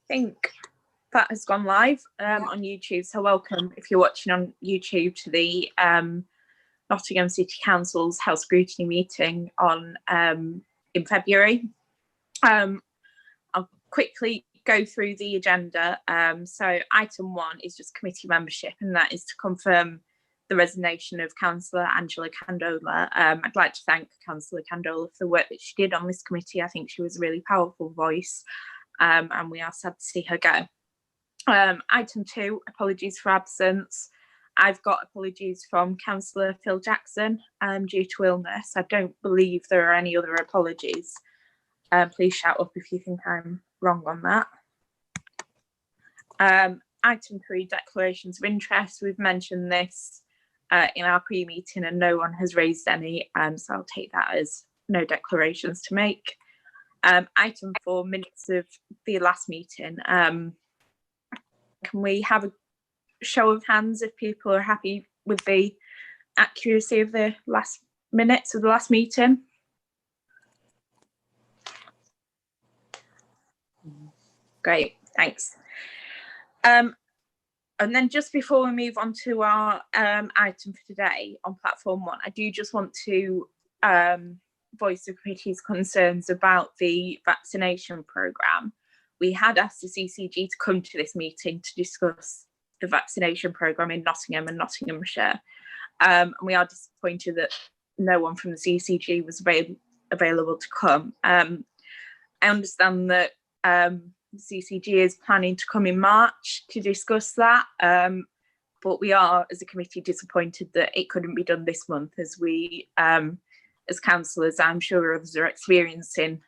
think that has gone live on YouTube. So welcome if you're watching on YouTube to the Nottingham City Council's Health Scrutiny meeting on in February. I'll quickly go through the agenda. So item 1 is just committee membership, and that is to confirm the resignation of Councillor Angela Candola. I'd like to thank Councillor Candola for the work that she did on this committee. I think she was a really powerful voice, and we are sad to see her go. Item 2, apologies for absence. I've got apologies from Councillor Phil Jackson due to illness. I don't believe there are any other apologies. Please shout up if you think I'm wrong on that. Item 3, declarations of interest. We've mentioned this in our pre-meeting and no one has raised any, so I'll take that as no declarations to make. Item 4, minutes of the last meeting. Can we have a show of hands if people are happy with the accuracy of the last minutes of the last meeting? Great, thanks. And then just before we move on to our item for today on platform 1, I do just want to voice the committee's concerns about the vaccination programme. We had asked the CCG to come to this meeting to discuss the vaccination programme in Nottingham and Nottinghamshire. And we are disappointed that no one from the CCG was available to come. I understand that the CCG is planning to come in March to discuss that, but we are, as a committee, disappointed that it couldn't be done this month, as we, as councillors, I'm sure others are experiencing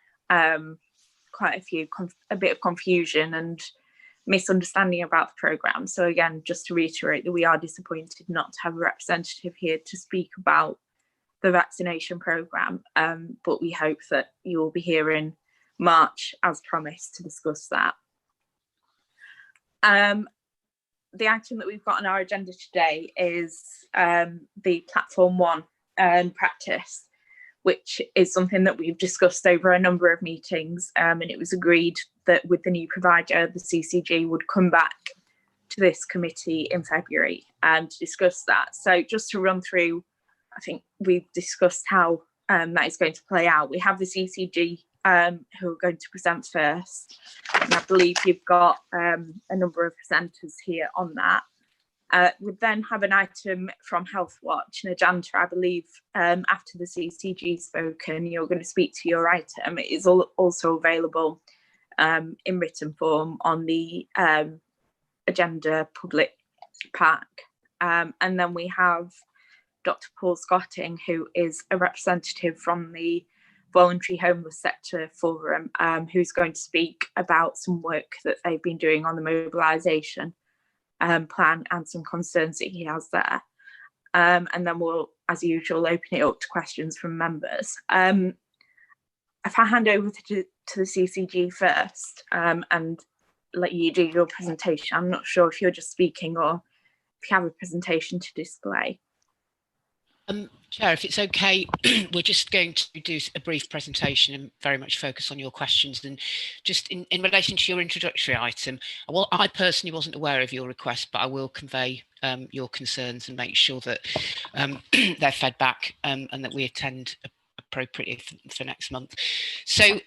quite a bit of confusion and misunderstanding about the programme. So again, just to reiterate that we are disappointed not to have a representative here to speak about the vaccination programme, but we hope that you will be here in March as promised to discuss that. The item that we've got on our agenda today is the platform 1 practice, which is something that we've discussed over a number of meetings, and it was agreed that with the new provider, the CCG would come back to this committee in February to discuss that. So just to run through, I think we've discussed how that is going to play out. We have the CCG who are going to present first, and I believe you've got a number of presenters here on that. We'd then have an item from Health Watch, and Ajanta, I believe after the CCG spoken, you're going to speak to your item. It is also available in written form on the agenda public pack. And then we have Dr. Paul Scotting, who is a representative from the Voluntary Homeless Sector Forum, who's going to speak about some work that they've been doing on the mobilisation plan and some concerns that he has there. And then we'll, as usual, open it up to questions from members. If I hand over to the CCG first and let you do your presentation, I'm not sure if you're just speaking or if you have a presentation to display. Chair, if it's okay, we're just going to do a brief presentation and very much focus on your questions. And just in relation to your introductory item, well, I personally wasn't aware of your request, but I will convey your concerns and make sure that they're fed back and that we attend appropriately for next month. So,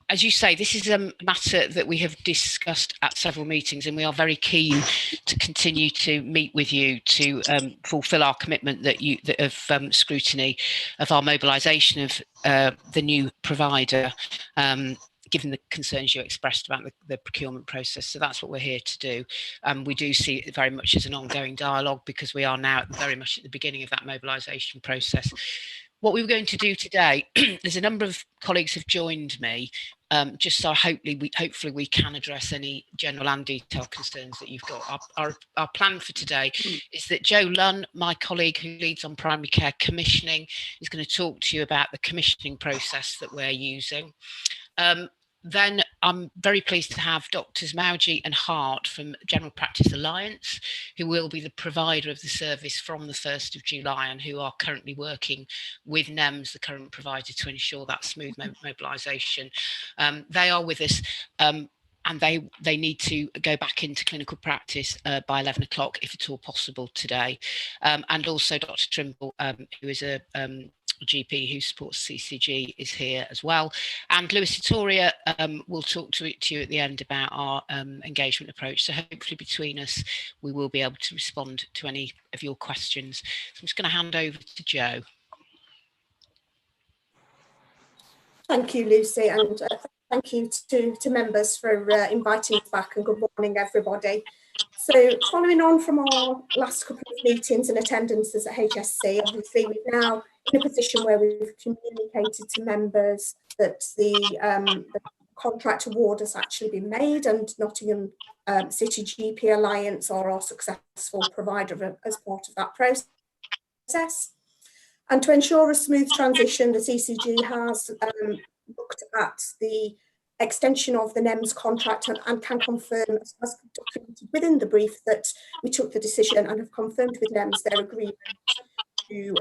as you say, this is a matter that we have discussed at several meetings, and we are very keen to continue to meet with you to fulfil our commitment of scrutiny of our mobilisation of the new provider, given the concerns you expressed about the procurement process. So that's what we're here to do. We do see it very much as an ongoing dialogue, because we are now very much at the beginning of that mobilisation process. What we were going to do today, there's a number of colleagues have joined me, just so hopefully we can address any general and detailed concerns that you've got. Our plan for today is that Joe Lunn, my colleague who leads on primary care commissioning, is going to talk to you about the commissioning process that we're using. Then I'm very pleased to have Drs. Mauji and Hart from General Practice Alliance, who will be the provider of the service from the 1st of July and who are currently working with NEMS, the current provider, to ensure that smooth mobilisation. They are with us and they need to go back into clinical practice by 11 o'clock, if at all possible today. And also Dr. Trimble, who is a GP who supports CCG, is here as well. And Lewis Vittoria will talk to you at the end about our engagement approach. So hopefully between us, we will be able to respond to any of your questions. So I'm just going to hand over to Jo. Thank you, Lucy, and thank you to members for inviting us back, and good morning, everybody. So following on from our last couple of meetings and attendances at HSC, obviously we're now in a position where we've communicated to members that the contract award has actually been made, and Nottingham City GP Alliance are our successful provider as part of that process. And to ensure a smooth transition, the CCG has looked at the extension of the NEMS contract and can confirm, as documented within the brief, that we took the decision and have confirmed with NEMS their agreement to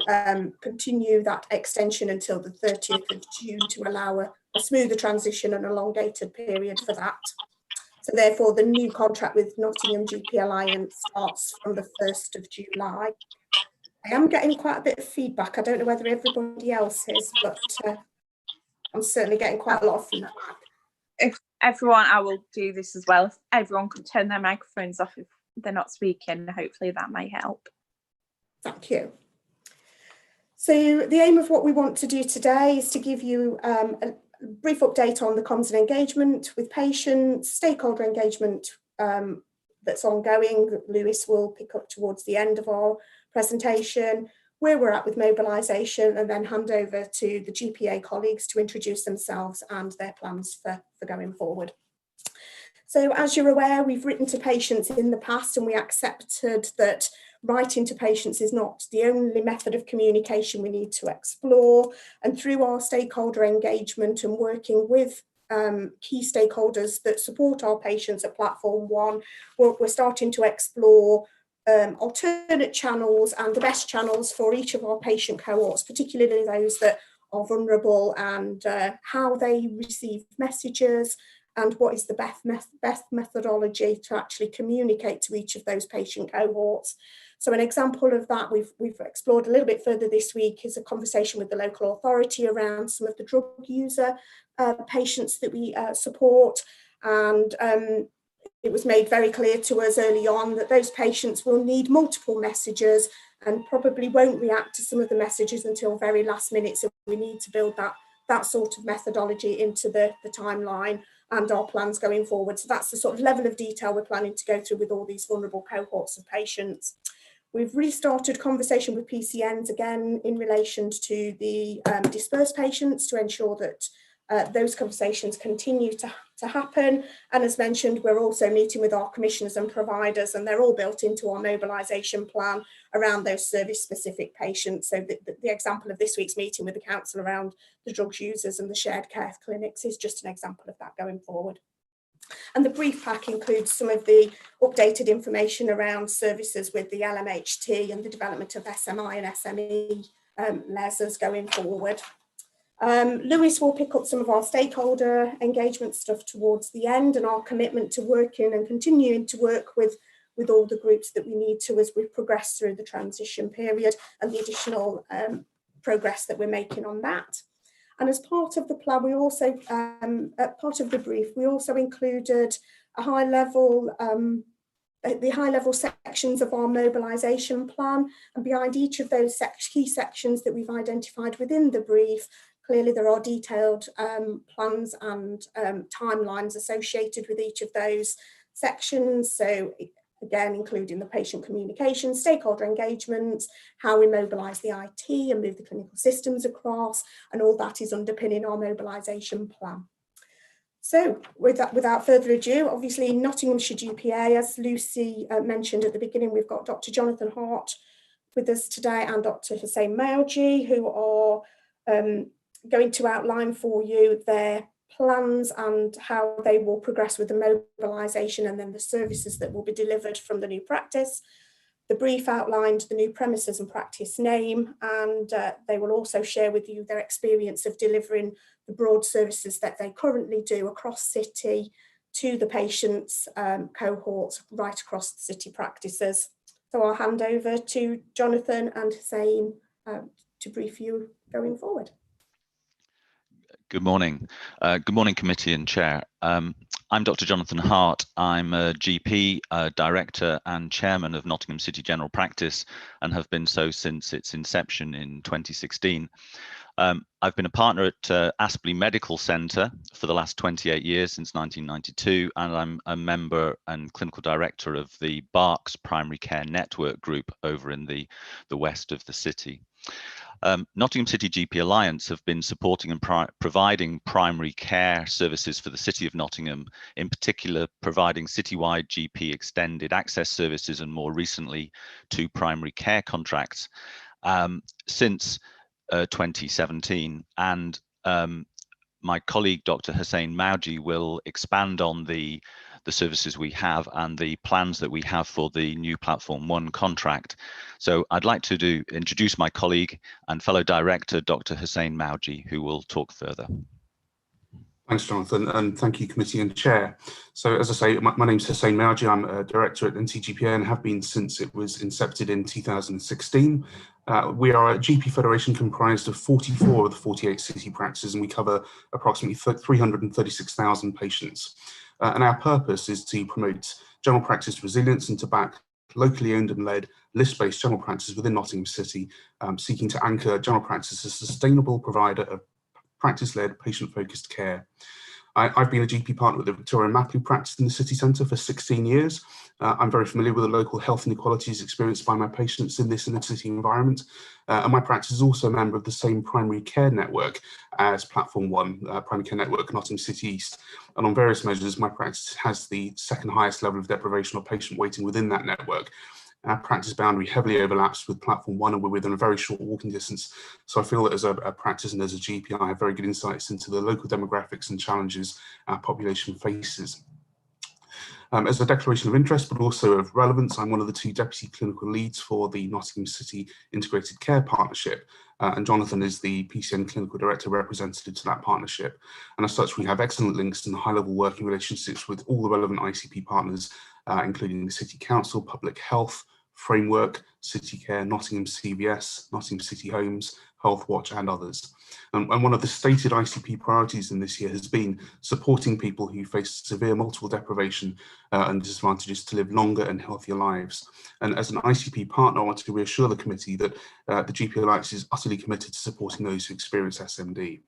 continue that extension until the 30th of June to allow a smoother transition and elongated period for that. So therefore, the new contract with Nottingham GP Alliance starts from the 1st of July. I am getting quite a bit of feedback. I don't know whether everybody else is, but I'm certainly getting quite a lot of feedback. If everyone, I will do this as well. If everyone could turn their microphones off if they're not speaking, hopefully that may help. Thank you. So the aim of what we want to do today is to give you a brief update on the comms and engagement with patients, stakeholder engagement that's ongoing. Lewis will pick up towards the end of our presentation, where we're at with mobilisation, and then hand over to the GPA colleagues to introduce themselves and their plans for going forward. So as you're aware, we've written to patients in the past, and we accepted that writing to patients is not the only method of communication we need to explore. And through our stakeholder engagement and working with key stakeholders that support our patients at Platform One, we're starting to explore alternate channels and the best channels for each of our patient cohorts, particularly those that are vulnerable, and how they receive messages and what is the best methodology to actually communicate to each of those patient cohorts. So an example of that we've explored a little bit further this week is a conversation with the local authority around some of the drug user patients that we support, and it was made very clear to us early on that those patients will need multiple messages and probably won't react to some of the messages until very last minute. So we need to build that sort of methodology into the timeline and our plans going forward. So that's the sort of level of detail we're planning to go through with all these vulnerable cohorts of patients. We've restarted conversation with PCNs again in relation to the dispersed patients to ensure that those conversations continue to happen. And as mentioned, we're also meeting with our commissioners and providers, and they're all built into our mobilisation plan around those service-specific patients. So the example of this week's meeting with the council around the drugs users and the shared care clinics is just an example of that going forward. And the brief pack includes some of the updated information around services with the LMHT and the development of SMI and SME LESs going forward. Lewis will pick up some of our stakeholder engagement stuff towards the end, and our commitment to working and continuing to work with all the groups that we need to as we progress through the transition period, and the additional progress that we're making on that. And as part of the plan, we also, part of the brief, we also included a the high-level sections of our mobilisation plan, and behind each of those key sections that we've identified within the brief, clearly there are detailed plans and timelines associated with each of those sections. So again, including the patient communication, stakeholder engagement, how we mobilise the IT and move the clinical systems across, and all that is underpinning our mobilisation plan. So without further ado, obviously Nottinghamshire GPA, as Lucy mentioned at the beginning, we've got Dr. Jonathan Hart with us today and Dr. Hussein Mailji, who are going to outline for you their plans and how they will progress with the mobilisation and then the services that will be delivered from the new practice. The brief outlined the new premises and practice name, and they will also share with you their experience of delivering the broad services that they currently do across City to the patients cohort right across the city practices. So I'll hand over to Jonathan and Hussein to brief you going forward. Good morning. Good morning, committee and chair. I'm Dr. Jonathan Hart. I'm a GP, director and chairman of Nottingham City General Practice, and have been so since its inception in 2016. I've been a partner at Aspley Medical Centre for the last 28 years, since 1992, and I'm a member and clinical director of the Berks Primary Care Network group over in the west of the city. Nottingham City GP Alliance have been supporting and providing primary care services for the City of Nottingham, in particular providing citywide GP extended access services and more recently 2 primary care contracts since 2017. And my colleague Dr. Hussein Mauji will expand on the services we have and the plans that we have for the new Platform 1 contract. So I'd like to introduce my colleague and fellow director, Dr. Hussein Mauji, who will talk further. Thanks, Jonathan, and thank you, committee and chair. So as I say, my name's Hussein Mauji. I'm a director at NCGPA and have been since it was incepted in 2016. We are a GP federation comprised of 44 of the 48 city practices, and we cover approximately 336,000 patients. And our purpose is to promote general practice resilience and to back locally owned and led list-based general practices within Nottingham City, seeking to anchor general practice as a sustainable provider of practice-led, patient-focused care. I've been a GP partner with the Victoria Mapley practice in the city centre for 16 years. I'm very familiar with the local health inequalities experienced by my patients in this inner city environment. And my practice is also a member of the same primary care network as Platform 1, Primary Care Network, Nottingham City East. And on various measures, my practice has the second highest level of deprivation or patient waiting within that network. Our practice boundary heavily overlaps with Platform 1 and we're within a very short walking distance. So I feel that as a practice and as a GP, I have very good insights into the local demographics and challenges our population faces. As a declaration of interest, but also of relevance, I'm one of the 2 deputy clinical leads for the Nottingham City Integrated Care Partnership, and Jonathan is the PCN clinical director representative to that partnership. And as such, we have excellent links and high-level working relationships with all the relevant ICP partners, including the City Council, Public Health, Framework, City Care, Nottingham CVS, Nottingham City Homes, Health Watch and others. And one of the stated ICP priorities in this year has been supporting people who face severe multiple deprivation and disadvantages to live longer and healthier lives. And as an ICP partner, I want to reassure the committee that the GP Alliance is utterly committed to supporting those who experience SMD.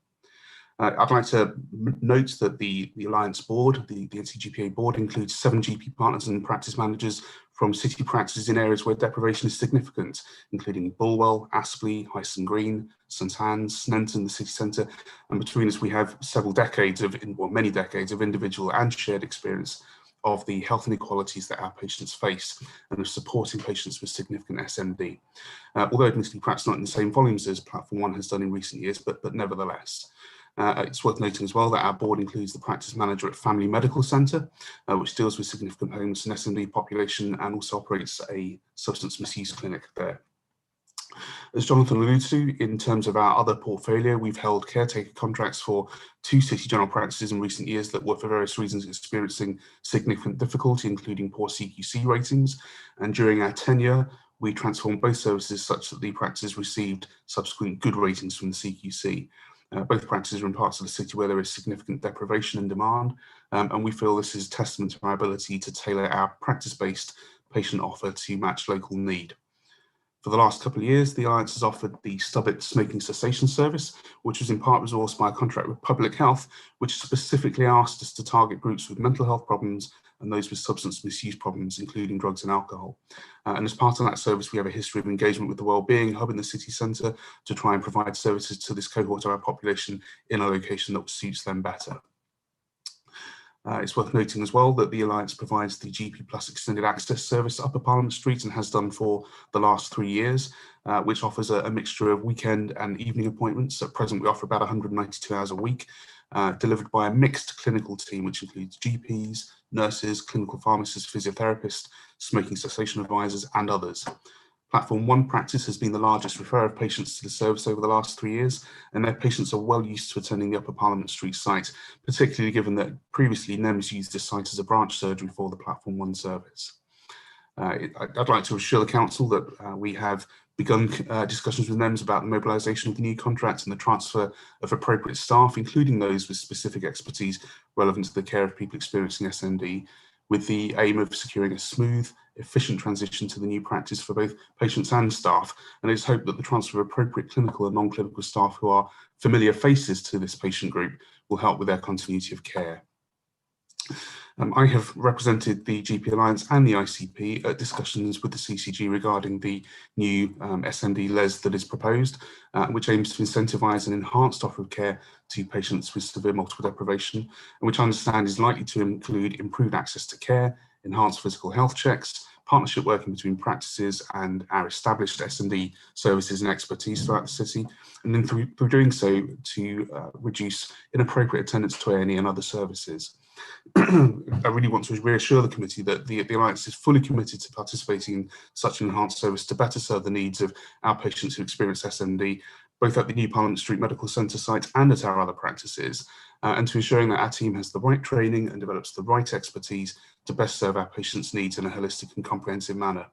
I'd like to note that the Alliance board, the NCGPA board, includes 7 GP partners and practice managers from city practices in areas where deprivation is significant, including Bulwell, Aspley, Hyson Green, St Anne's, Sneinton, the city centre, and between us we have several decades of, well, many decades of individual and shared experience of the health inequalities that our patients face and of supporting patients with significant SMD. Although admittedly perhaps not in the same volumes as Platform 1 has done in recent years, but nevertheless. It's worth noting as well that our board includes the practice manager at Family Medical Centre, which deals with significant homeless and SMD population and also operates a substance misuse clinic there. As Jonathan alluded to, in terms of our other portfolio, we've held caretaker contracts for 2 city general practices in recent years that were for various reasons experiencing significant difficulty, including poor CQC ratings. And during our tenure, we transformed both services such that the practices received subsequent good ratings from the CQC. Both practices are in parts of the city where there is significant deprivation and demand, and we feel this is testament to our ability to tailor our practice-based patient offer to match local need. For the last couple of years, the Alliance has offered the Stubbitt Smoking Cessation Service, which was in part resourced by a contract with Public Health, which specifically asked us to target groups with mental health problems and those with substance misuse problems, including drugs and alcohol. And as part of that service, we have a history of engagement with the Wellbeing Hub in the city centre to try and provide services to this cohort of our population in a location that suits them better. It's worth noting as well that the Alliance provides the GP Plus Extended Access Service Upper Parliament Street and has done for the last 3 years, which offers a mixture of weekend and evening appointments. At present, we offer about 192 hours a week, delivered by a mixed clinical team, which includes GPs, nurses, clinical pharmacists, physiotherapists, smoking cessation advisors, and others. Platform 1 practice has been the largest referrer of patients to the service over the last 3 years, and their patients are well used to attending the Upper Parliament Street site, particularly given that previously NEMS used this site as a branch surgery for the Platform 1 service. I'd like to assure the Council that we have begun discussions with NEMS about the mobilisation of the new contract and the transfer of appropriate staff, including those with specific expertise relevant to the care of people experiencing SND, with the aim of securing a smooth, efficient transition to the new practice for both patients and staff. And it's hoped that the transfer of appropriate clinical and non-clinical staff who are familiar faces to this patient group will help with their continuity of care. I have represented the GP Alliance and the ICP at discussions with the CCG regarding the new SND LES that is proposed, which aims to incentivise an enhanced offer of care to patients with severe multiple deprivation, and which I understand is likely to include improved access to care, enhanced physical health checks, partnership working between practices and our established S&D services and expertise throughout the city, and then through doing so to reduce inappropriate attendance to A&E and other services. I really want to reassure the committee that the Alliance is fully committed to participating in such an enhanced service to better serve the needs of our patients who experience SND, both at the New Parliament Street Medical Centre site and at our other practices, and to ensuring that our team has the right training and develops the right expertise to best serve our patients' needs in a holistic and comprehensive manner.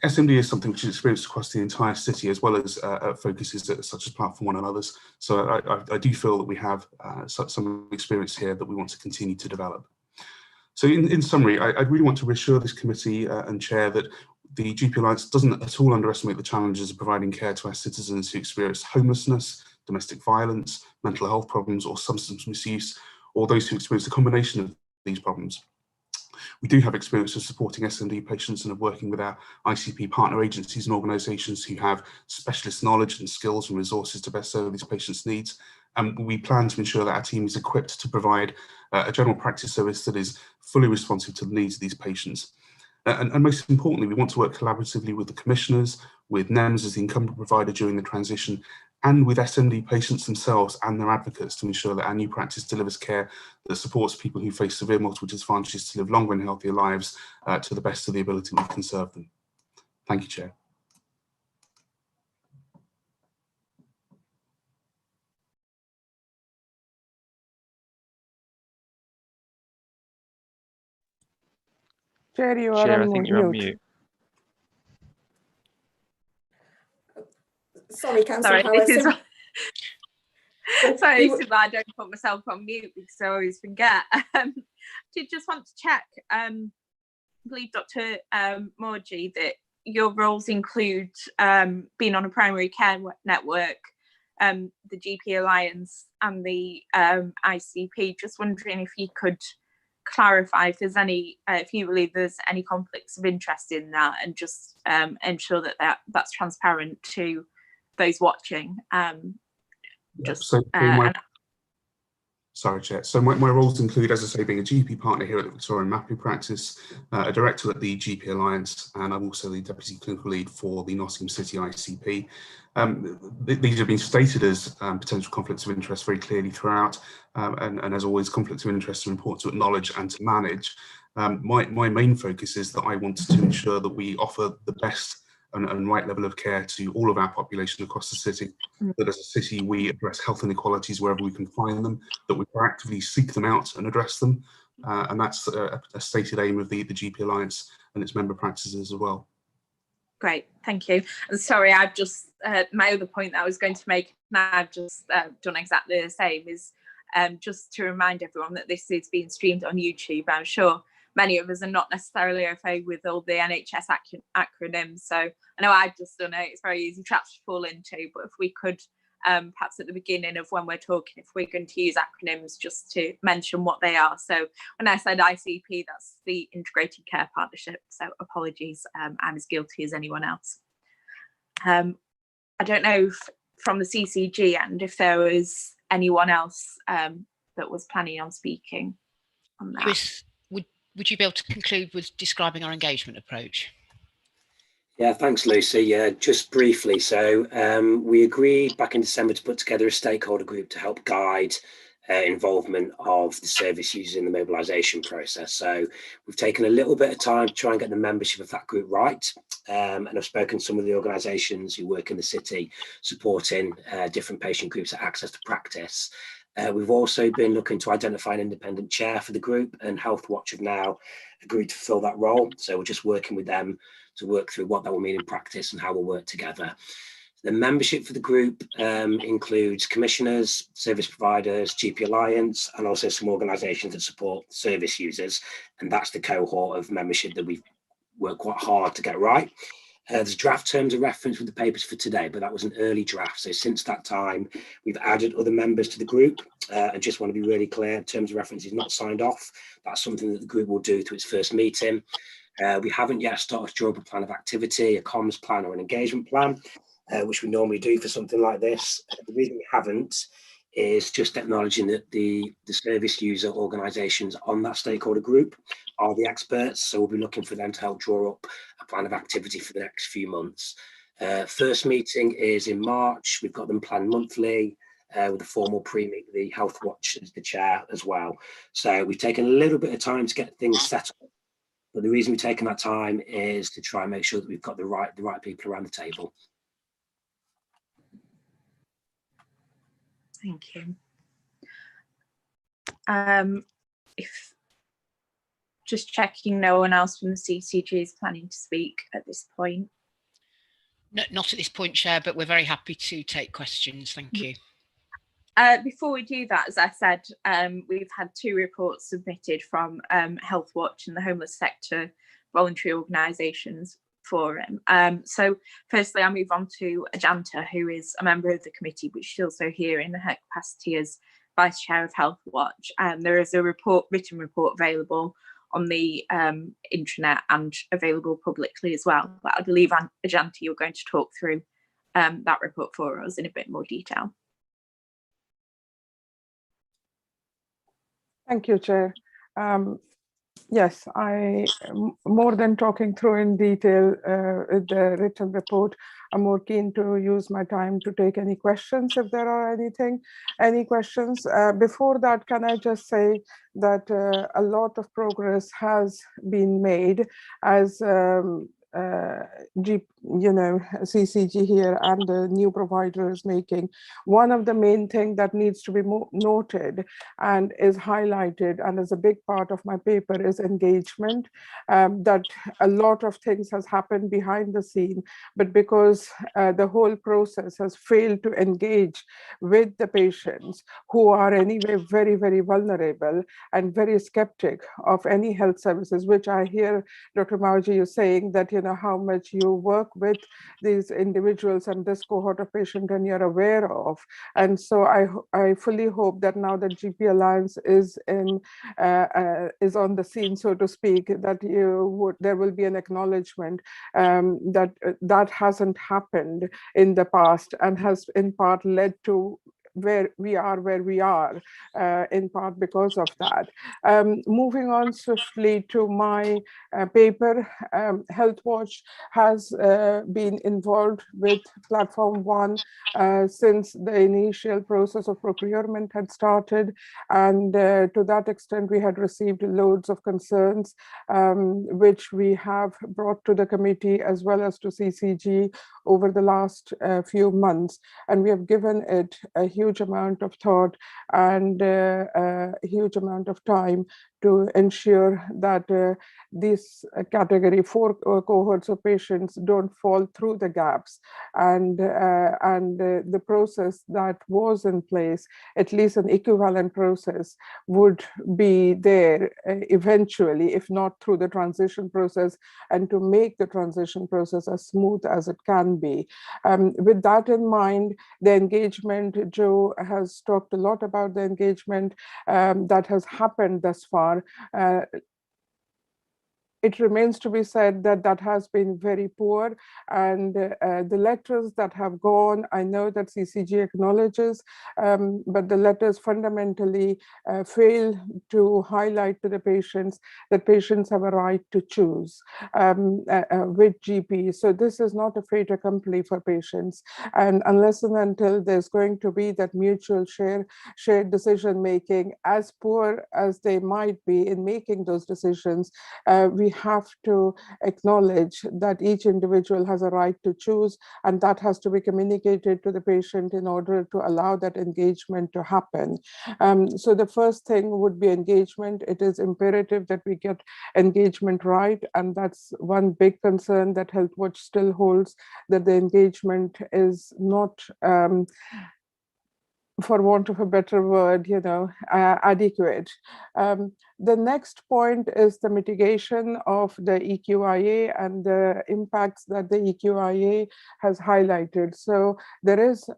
SMD is something which is experienced across the entire city, as well as focuses such as Platform 1 and others. So I do feel that we have some experience here that we want to continue to develop. So in summary, I really want to reassure this committee and chair that the GP Alliance doesn't at all underestimate the challenges of providing care to our citizens who experience homelessness, domestic violence, mental health problems, or substance misuse, or those who experience a combination of these problems. We do have experience of supporting SND patients and of working with our ICP partner agencies and organisations who have specialist knowledge and skills and resources to best serve these patients' needs. And we plan to ensure that our team is equipped to provide a general practice service that is fully responsive to the needs of these patients. And most importantly, we want to work collaboratively with the commissioners, with NEMS as the incumbent provider during the transition, and with SND patients themselves and their advocates to ensure that our new practice delivers care that supports people who face severe multiple disadvantages to live longer and healthier lives to the best of the ability we can serve them. Thank you, Chair. Chair, I think you're on mute. Sorry, Councillor Howard. Sorry, this is why I don't put myself on mute because I always forget. Did just want to check, I believe Dr. Morgie, that your roles include being on a primary care network, the GP Alliance and the ICP. Just wondering if you could clarify if there's any, if you believe there's any conflicts of interest in that, and just ensure that that's transparent to those watching. Sorry, Chair. So my roles include, as I say, being a GP partner here at the Victorian Mapping Practice, a director at the GP Alliance, and I'm also the Deputy Clinical Lead for the Nottingham City ICP. These have been stated as potential conflicts of interest very clearly throughout, and as always, conflicts of interest are important to acknowledge and to manage. My main focus is that I want to ensure that we offer the best and right level of care to all of our population across the city, that as a city we address health inequalities wherever we can find them, that we proactively seek them out and address them, and that's a stated aim of the GP Alliance and its member practices as well. Great, thank you. And sorry, I've just, my other point that I was going to make, now I've just done exactly the same, is just to remind everyone that this is being streamed on YouTube. I'm sure many of us are not necessarily okay with all the NHS acronyms, so I know I've just done it, it's very easy trap to fall into, but if we could perhaps at the beginning of when we're talking, if we're going to use acronyms, just to mention what they are. So when I said ICP, that's the Integrated Care Partnership, so apologies, I'm as guilty as anyone else. I don't know if, from the CCG end, if there was anyone else that was planning on speaking on that. Chris, would you be able to conclude with describing our engagement approach? Yeah, thanks, Lucy. Yeah, just briefly. So we agreed back in December to put together a stakeholder group to help guide involvement of the service users in the mobilisation process. So we've taken a little bit of time to try and get the membership of that group right. And I've spoken to some of the organisations who work in the city supporting different patient groups at Access to Practice. We've also been looking to identify an independent chair for the group, and Healthwatch have now agreed to fill that role. So we're just working with them to work through what that will mean in practice and how we'll work together. The membership for the group includes commissioners, service providers, GP Alliance, and also some organisations that support service users. And that's the cohort of membership that we've worked quite hard to get right. There's draft terms of reference with the papers for today, but that was an early draft. So since that time, we've added other members to the group. I just want to be really clear, terms of reference is not signed off. That's something that the group will do to its first meeting. We haven't yet started to draw up a plan of activity, a comms plan or an engagement plan, which we normally do for something like this. The reason we haven't is just acknowledging that the service user organisations on that stakeholder group are the experts. So we'll be looking for them to help draw up a plan of activity for the next few months. First meeting is in March. We've got them planned monthly with a formal pre-meet, the Healthwatch as the chair as well. So we've taken a little bit of time to get things set up. But the reason we've taken that time is to try and make sure that we've got the right people around the table. Thank you. If just checking, no one else from the CCG is planning to speak at this point. No, not at this point, Chair, but we're very happy to take questions. Thank you. Before we do that, as I said, we've had 2 reports submitted from Healthwatch and the Homeless Sector Voluntary Organisations Forum. So firstly, I'll move on to Ajanta, who is a member of the committee, but she's also here in her capacity as Vice Chair of Healthwatch. There is a written report available on the intranet and available publicly as well. But I believe, Ajanta, you're going to talk through that report for us in a bit more detail. Thank you, Chair. Yes, more than talking through in detail the written report, I'm more keen to use my time to take any questions if there are any questions. Before that, can I just say that a lot of progress has been made as CCG here and the new provider is making. One of the main things that needs to be noted and is highlighted and is a big part of my paper is engagement. That a lot of things has happened behind the scene, but because the whole process has failed to engage with the patients who are anyway very, very vulnerable and very skeptic of any health services, which I hear Dr. Marji is saying that, how much you work with these individuals and this cohort of patient and you're aware of. And so I fully hope that now that GP Alliance is is on the scene, so to speak, that there will be an acknowledgement that that hasn't happened in the past and has in part led to where we are in part because of that. Moving on swiftly to my paper, Healthwatch has been involved with Platform 1 since the initial process of procurement had started, and to that extent we had received loads of concerns which we have brought to the committee as well as to CCG over the last few months, and we have given it a huge amount of thought and a huge amount of time to ensure that this category 4 cohorts of patients don't fall through the gaps, and the process that was in place, at least an equivalent process, would be there eventually, if not through the transition process, and to make the transition process as smooth as it can be. With that in mind, the engagement, Joe has talked a lot about the engagement. engagement that has happened thus far. it remains to be said that that has been very poor, and the letters that have gone, I know that CCG acknowledges, but the letters fundamentally fail to highlight to the patients that patients have a right to choose with GP. So this is not a fait accompli for patients, and unless and until there's going to be that mutual shared decision making, as poor as they might be in making those decisions, we have to acknowledge that each individual has a right to choose, and that has to be communicated to the patient in order to allow that engagement to happen. So the first thing would be engagement. It is imperative that we get engagement right, and that's one big concern that HealthWatch still holds, that the engagement is not for want of a better word, adequate. The next point is the mitigation of the EQIA and the impacts that the EQIA has highlighted. So there is,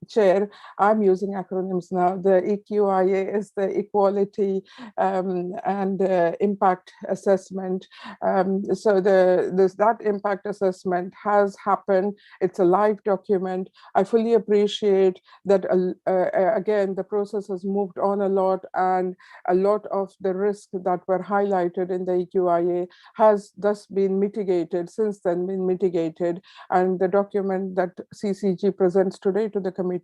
Chair, I'm using acronyms now. The EQIA is the Equality and Impact Assessment. So that impact assessment has happened. It's a live document. I fully appreciate that, again, the process has moved on a lot, and a lot of the risks that were highlighted in the EQIA has thus been mitigated, since then been mitigated. And the document that CCG presents today to the committee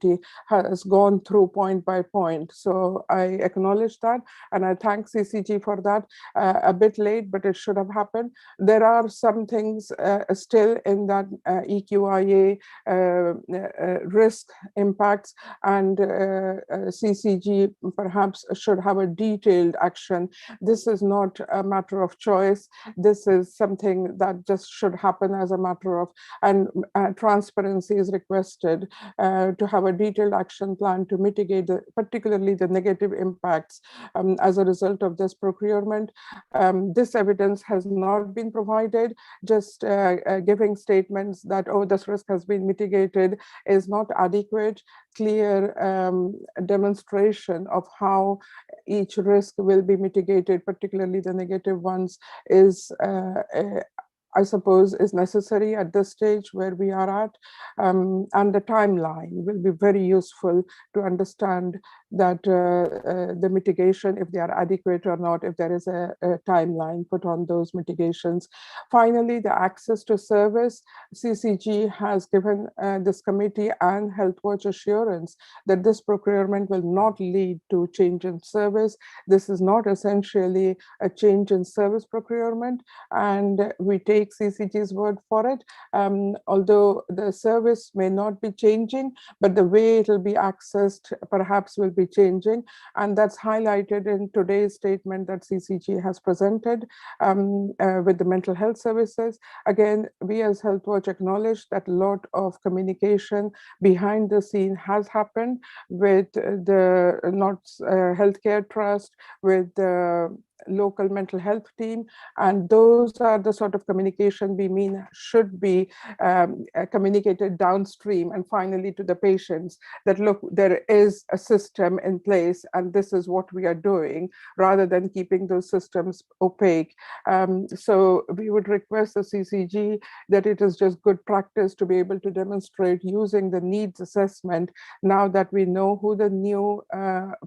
has gone through point by point. So I acknowledge that, and I thank CCG for that. A bit late, but it should have happened. There are some things still in that EQIA risk impacts, and CCG perhaps should have a detailed action. This is not a matter of choice. This is something that just should happen as a matter of, and transparency is requested to have a detailed action plan to mitigate particularly the negative impacts as a result of this procurement. This evidence has not been provided. Just giving statements that, oh, this risk has been mitigated is not adequate. Clear demonstration of how each risk will be mitigated, particularly the negative ones, is I suppose is necessary at this stage where we are at, and the timeline will be very useful to understand that the mitigation, if they are adequate or not, if there is a timeline put on those mitigations. Finally, the access to service. CCG has given this committee and HealthWatch assurance that this procurement will not lead to change in service. This is not essentially a change in service procurement, and we take CCG's word for it. Although the service may not be changing, but the way it will be accessed perhaps will be changing, and that's highlighted in today's statement that CCG has presented with the mental health services. Again, we as HealthWatch acknowledge that a lot of communication behind the scene has happened with the Healthcare Trust, with the local mental health team, and those are the sort of communication we mean should be communicated downstream and finally to the patients, that look, there is a system in place and this is what we are doing, rather than keeping those systems opaque. So we would request the CCG that it is just good practice to be able to demonstrate using the needs assessment, now that we know who the new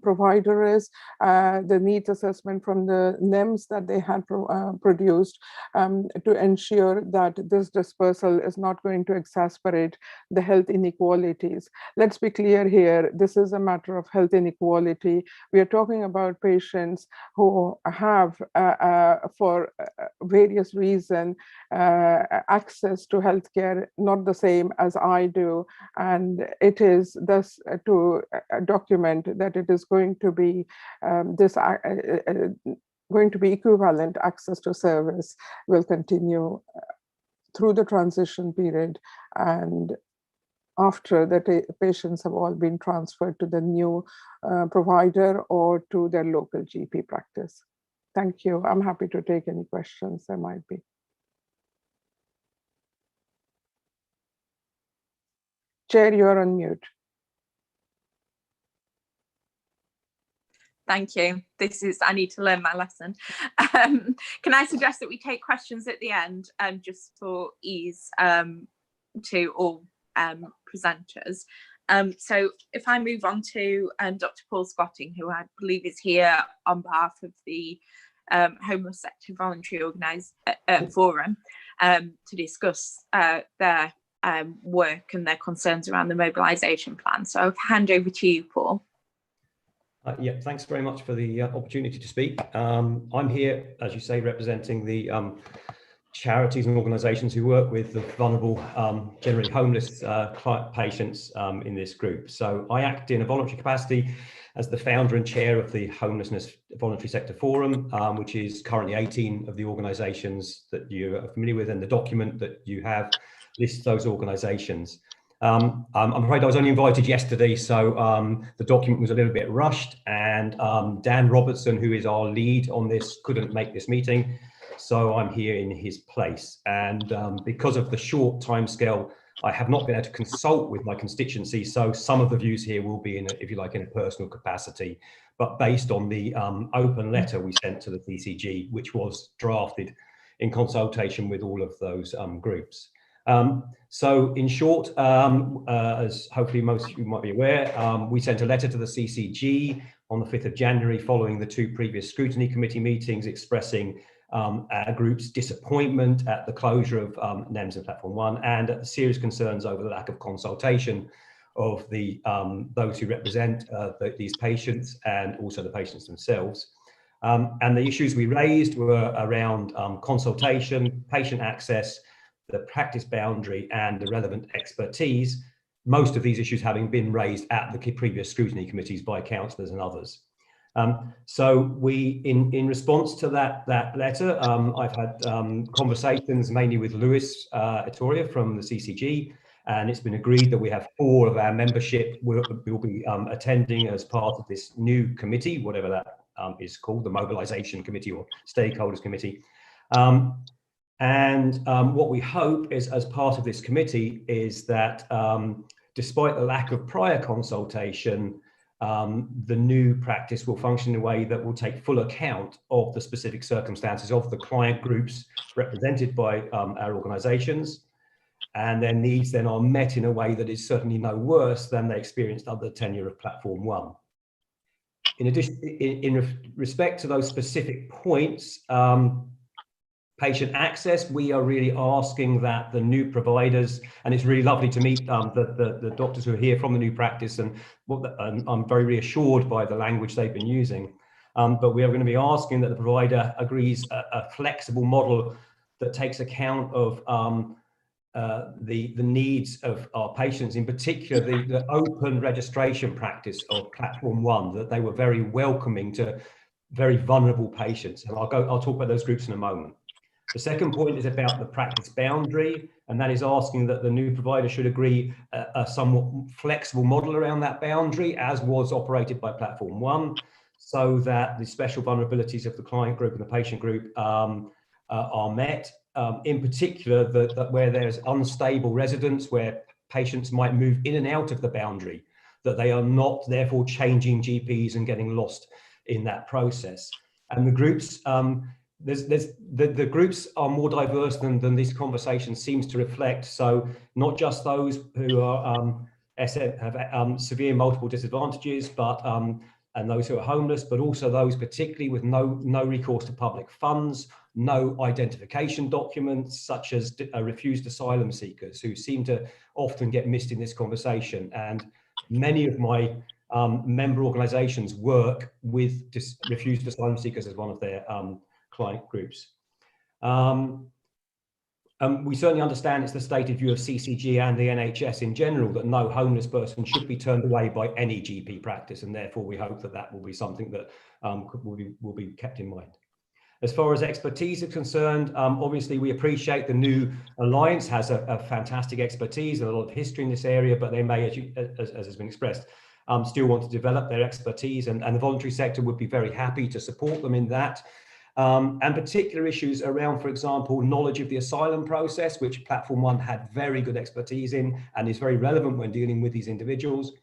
provider is, the needs assessment from the NEMS that they had produced, to ensure that this dispersal is not going to exacerbate the health inequalities. Let's be clear here, this is a matter of health inequality. We are talking about patients who have, for various reasons, access to healthcare not the same as I do, and it is thus to document that it is going to be going to be equivalent access to service will continue through the transition period and after the patients have all been transferred to the new provider or to their local GP practice. Thank you. I'm happy to take any questions there might be. Chair, you're on mute. Thank you. I need to learn my lesson. Can I suggest that we take questions at the end, just for ease to all presenters? So if I move on to Dr. Paul Scotting, who I believe is here on behalf of the Homeless Sector Voluntary Forum to discuss their work and their concerns around the mobilisation plan. So I'll hand over to you, Paul. Yeah, thanks very much for the opportunity to speak. I'm here, as you say, representing the charities and organisations who work with the vulnerable, generally homeless patients in this group. So I act in a voluntary capacity as the founder and chair of the Homelessness Voluntary Sector Forum, which is currently 18 of the organisations that you are familiar with, and the document that you have lists those organisations. I'm afraid I was only invited yesterday, so the document was a little bit rushed, and Dan Robertson, who is our lead on this, couldn't make this meeting, so I'm here in his place. And because of the short timescale, I have not been able to consult with my constituency, so some of the views here will be, if you like, in a personal capacity, but based on the open letter we sent to the CCG, which was drafted in consultation with all of those groups. So in short, as hopefully most of you might be aware, we sent a letter to the CCG on the 5th of January following the 2 previous scrutiny committee meetings, expressing our group's disappointment at the closure of NEMS and Platform 1 and at the serious concerns over the lack of consultation of the those who represent these patients and also the patients themselves. And the issues we raised were around consultation, patient access, the practice boundary and the relevant expertise, most of these issues having been raised at the previous scrutiny committees by councillors and others. So we, in response to that letter, I've had conversations mainly with Lewis Etoria from the CCG, and it's been agreed that we have 4 of our membership will be attending as part of this new committee, whatever that is called, the Mobilisation Committee or Stakeholders Committee. And what we hope is, as part of this committee, is that despite the lack of prior consultation, the new practice will function in a way that will take full account of the specific circumstances of the client groups represented by our organisations, and their needs then are met in a way that is certainly no worse than they experienced under the tenure of Platform 1. In addition, in respect to those specific points, patient access, we are really asking that the new providers, and it's really lovely to meet the doctors who are here from the new practice, and I'm very reassured by the language they've been using. But we are going to be asking that the provider agrees a flexible model that takes account of the needs of our patients, in particular the open registration practice of Platform 1, that they were very welcoming to very vulnerable patients. And I'll talk about those groups in a moment. The second point is about the practice boundary, and that is asking that the new provider should agree a somewhat flexible model around that boundary, as was operated by Platform 1, so that the special vulnerabilities of the client group and the patient group are met. In particular, that where there's unstable residents, where patients might move in and out of the boundary, that they are not therefore changing GPs and getting lost in that process. And the groups, the groups are more diverse than this conversation seems to reflect. So not just those who are have severe multiple disadvantages, but and those who are homeless, but also those particularly with no recourse to public funds, no identification documents, such as refused asylum seekers, who seem to often get missed in this conversation. And many of my member organisations work with refused asylum seekers as one of their client groups. We certainly understand it's the stated view of CCG and the NHS in general that no homeless person should be turned away by any GP practice, and therefore we hope that that will be something that will be kept in mind. As far as expertise is concerned, obviously we appreciate the new alliance has a fantastic expertise and a lot of history in this area, but they may, as has been expressed, still want to develop their expertise, and the voluntary sector would be very happy to support them in that. And particular issues around, for example, knowledge of the asylum process, which Platform 1 had very good expertise in and is very relevant when dealing with these individuals.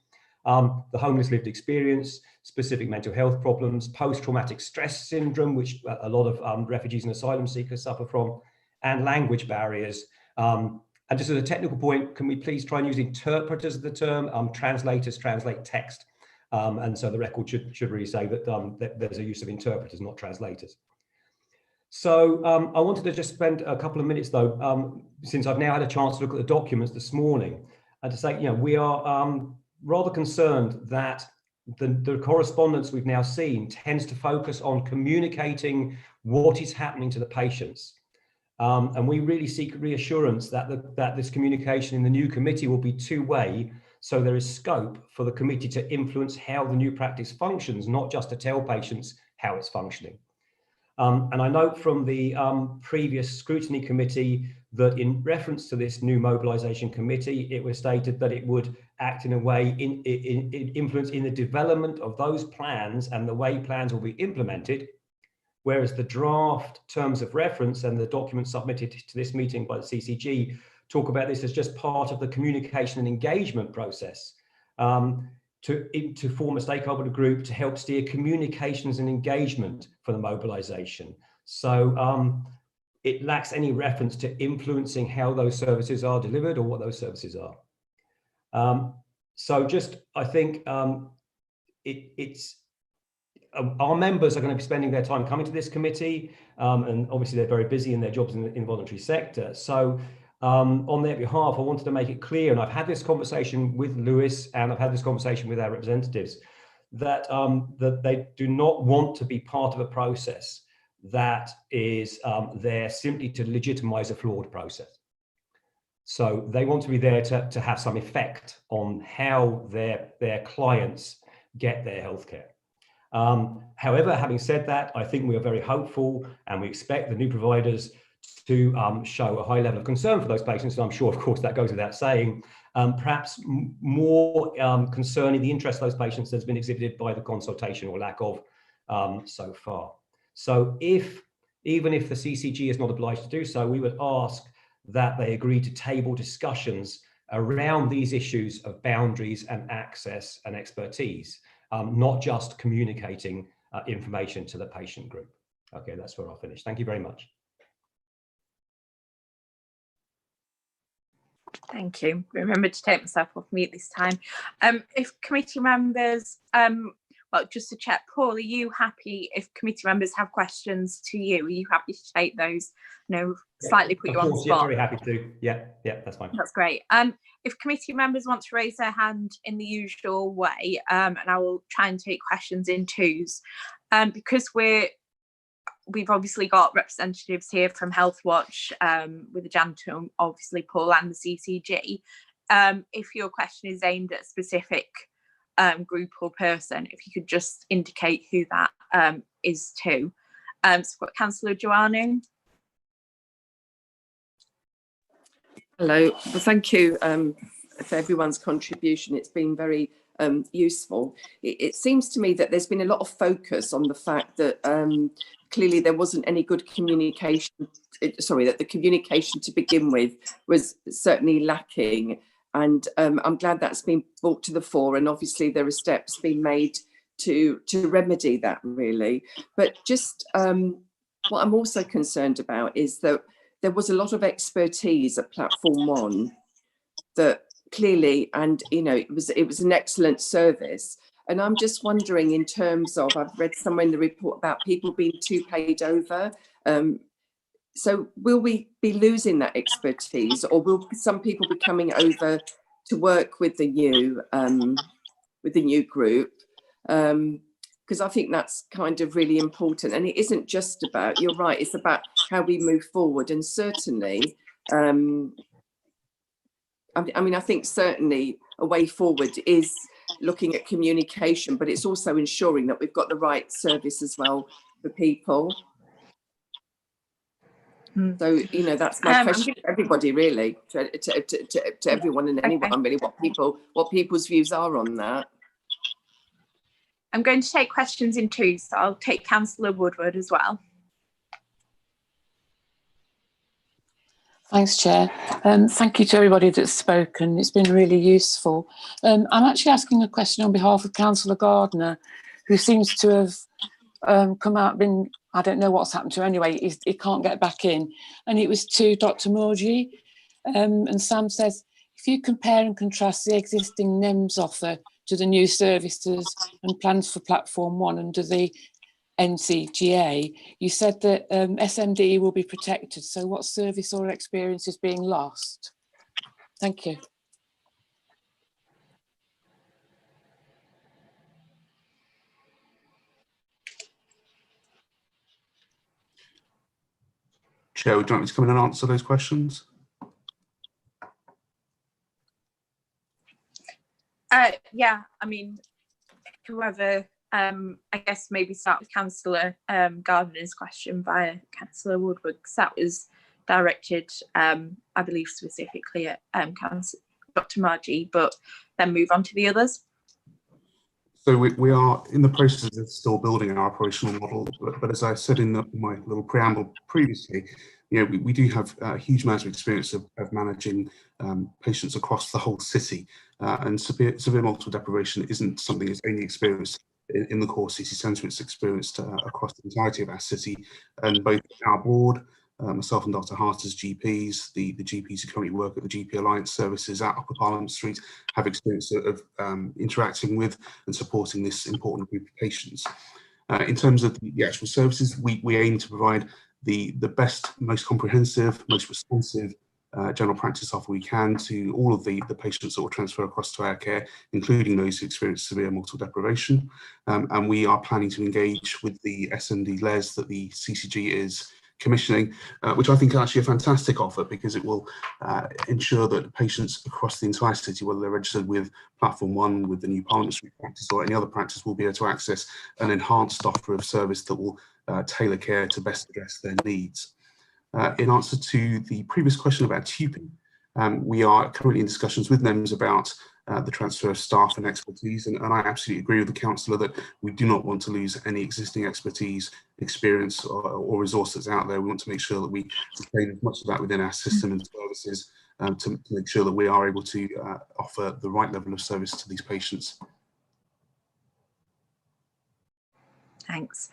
the homeless lived experience, specific mental health problems, post-traumatic stress syndrome, which a lot of refugees and asylum seekers suffer from, and language barriers. And just as a technical point, can we please try and use interpreters of the term? Translators translate text. And so the record should really say that, that there's a use of interpreters, not translators. So I wanted to just spend a couple of minutes, though, since I've now had a chance to look at the documents this morning, and to say, we are rather concerned that the correspondence we've now seen tends to focus on communicating what is happening to the patients. And we really seek reassurance that, that this communication in the new committee will be two-way, so there is scope for the committee to influence how the new practice functions, not just to tell patients how it's functioning. And I note from the previous scrutiny committee that in reference to this new mobilisation committee, it was stated that it would act in a way, influence in the development of those plans and the way plans will be implemented, whereas the draft terms of reference and the documents submitted to this meeting by the CCG talk about this as just part of the communication and engagement process to form a stakeholder group to help steer communications and engagement for the mobilisation. So it lacks any reference to influencing how those services are delivered or what those services are. So just, I think it's our members are going to be spending their time coming to this committee, and obviously they're very busy in their jobs in the involuntary sector. So on their behalf, I wanted to make it clear, and I've had this conversation with Lewis and I've had this conversation with our representatives, that, that they do not want to be part of a process that is there simply to legitimise a flawed process. So they want to be there to have some effect on how their clients get their healthcare. However, having said that, I think we are very hopeful and we expect the new providers to show a high level of concern for those patients. And I'm sure, of course, that goes without saying, perhaps more concerning the interest of those patients that's been exhibited by the consultation or lack of so far. So even if the CCG is not obliged to do so, we would ask that they agree to table discussions around these issues of boundaries and access and expertise, not just communicating information to the patient group. Okay, that's where I'll finish. Thank you very much. Thank you. Remember to take myself off mute this time. If committee members, well, just to check, Paul, are you happy if committee members have questions to you? Are you happy to take those? No, slightly put you on the spot. Yeah, very happy to. Yeah, that's fine. That's great. If committee members want to raise their hand in the usual way, and I will try and take questions in twos, because we've obviously got representatives here from Health Watch, with the Jantum, obviously Paul, and the CCG. If your question is aimed at a specific group or person, if you could just indicate who that is to. So we've got Councillor Joannou. Hello, well, thank you for everyone's contribution. It's been very useful. It seems to me that there's been a lot of focus on the fact that clearly there wasn't any good communication, that the communication to begin with was certainly lacking. And I'm glad that's been brought to the fore, and obviously there are steps being made to remedy that, really. But just what I'm also concerned about is that there was a lot of expertise at Platform One that clearly, and it was an excellent service. And I'm just wondering, in terms of, I've read somewhere in the report about people being too paid over. So will we be losing that expertise, or will some people be coming over to work with the new group? Because I think that's kind of really important. And it isn't just about, you're right, it's about how we move forward. And certainly, I mean, I think certainly a way forward is looking at communication, but it's also ensuring that we've got the right service as well for people. So, that's my question to everybody, really, to everyone and anyone, really, what people's views are on that. I'm going to take questions in twos, so I'll take Councillor Woodward as well. Thanks, Chair. Thank you to everybody that's spoken. It's been really useful. I'm actually asking a question on behalf of Councillor Gardner, who seems to have come out, I don't know what's happened to her anyway, he can't get back in. And it was to Dr. Morgie. And Sam says, if you compare and contrast the existing NEMS offer to the new services and plans for Platform 1 under the NCGA, you said that SMD will be protected. So what service or experience is being lost? Thank you. Chair, would you like me to come in and answer those questions? Yeah, I mean, whoever, I guess maybe start with Councillor Gardner's question via Councillor Woodward, because that was directed, I believe, specifically at Dr. Margie, but then move on to the others. So we are in the process of still building our operational model, but as I said in my little preamble previously, we do have a huge amount of experience of managing patients across the whole city, and severe multiple deprivation isn't something that's only experienced in the core city centre. It's experienced across the entirety of our city, and both our board, myself and Dr. Hart as GPs, the GPs who currently work at the GP Alliance services at Upper Parliament Street have experience of interacting with and supporting this important group of patients. In terms of the actual services, we aim to provide the best, most comprehensive, most responsive general practice offer we can to all of the patients that will transfer across to our care, including those who experience severe multiple deprivation. And we are planning to engage with the SMD LES that the CCG is commissioning, which I think is actually a fantastic offer, because it will ensure that patients across the entire city, whether they're registered with Platform 1, with the new Parliament Street practice or any other practice, will be able to access an enhanced offer of service that will tailor care to best address their needs. In answer to the previous question about TUPE, we are currently in discussions with NEMS about the transfer of staff and expertise, and I absolutely agree with the councillor that we do not want to lose any existing expertise, experience or resources out there. We want to make sure that we retain as much of that within our system and services to make sure that we are able to offer the right level of service to these patients. Thanks.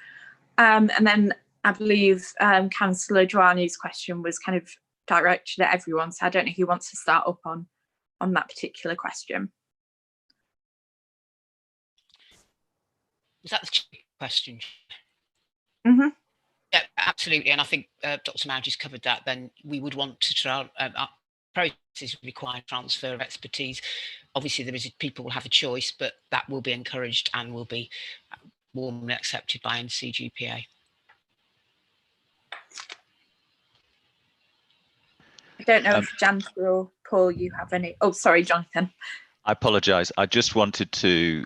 And then I believe Councillor Joanne's question was kind of directed at everyone, so I don't know who wants to start up on that particular question. Was that the question? Mm-hmm. Yeah, absolutely. And I think Dr. Margie's covered that. Then we would want to try, our processes require transfer of expertise. Obviously, people will have a choice, but that will be encouraged and will be warmly accepted by NCGPA. I don't know if Janice or Paul, you have any. Oh, sorry, Jonathan. I apologise. I just wanted to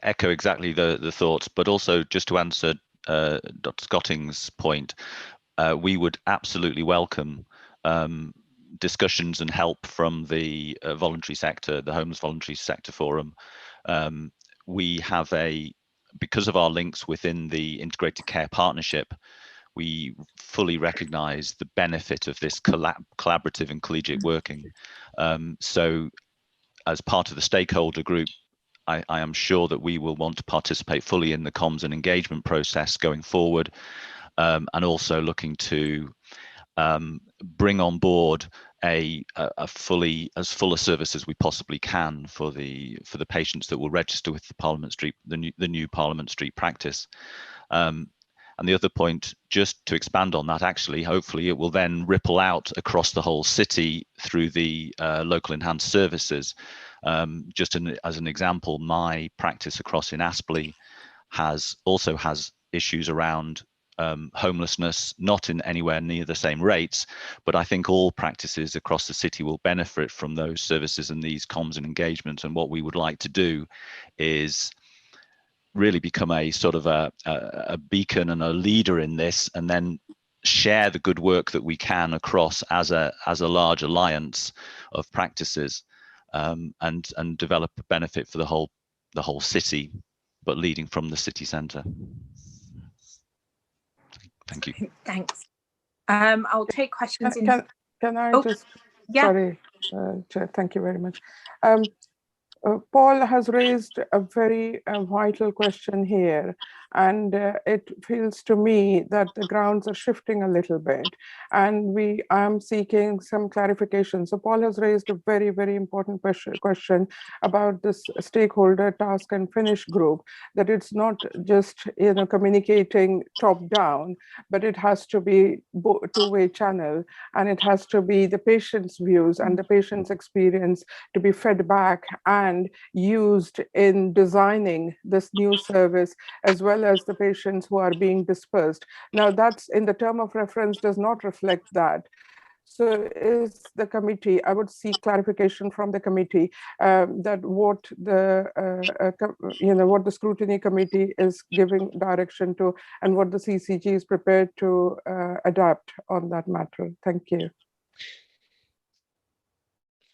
echo exactly the thoughts, but also just to answer Dr. Scotting's point, we would absolutely welcome discussions and help from the voluntary sector, the Homeless Voluntary Sector Forum. We have because of our links within the Integrated Care Partnership, we fully recognise the benefit of this collaborative and collegiate working. So as part of the stakeholder group, I am sure that we will want to participate fully in the comms and engagement process going forward, and also looking to bring on board as full a service as we possibly can for the patients that will register with the new Parliament Street practice. And the other point, just to expand on that, actually, hopefully it will then ripple out across the whole city through the local enhanced services. Just as an example, my practice across in Aspley also has issues around homelessness, not in anywhere near the same rates, but I think all practices across the city will benefit from those services and these comms and engagement. And what we would like to do is really become a sort of a beacon and a leader in this, and then share the good work that we can across as a large alliance of practices, and develop a benefit for the whole city, but leading from the city centre. Thank you. Thanks. I'll take questions. Can I just, yeah. Sorry, Chair, thank you very much. Paul has raised a very vital question here, and it feels to me that the grounds are shifting a little bit, and I'm seeking some clarification. So Paul has raised a very, very important question about this stakeholder task and finish group, that it's not just communicating top down, but it has to be two-way channel, and it has to be the patient's views and the patient's experience to be fed back and used in designing this new service, as well as the patients who are being dispersed. Now, that's in the term of reference does not reflect that. So is the committee, I would seek clarification from the committee that what the what the scrutiny committee is giving direction to, and what the CCG is prepared to adapt on that matter. Thank you.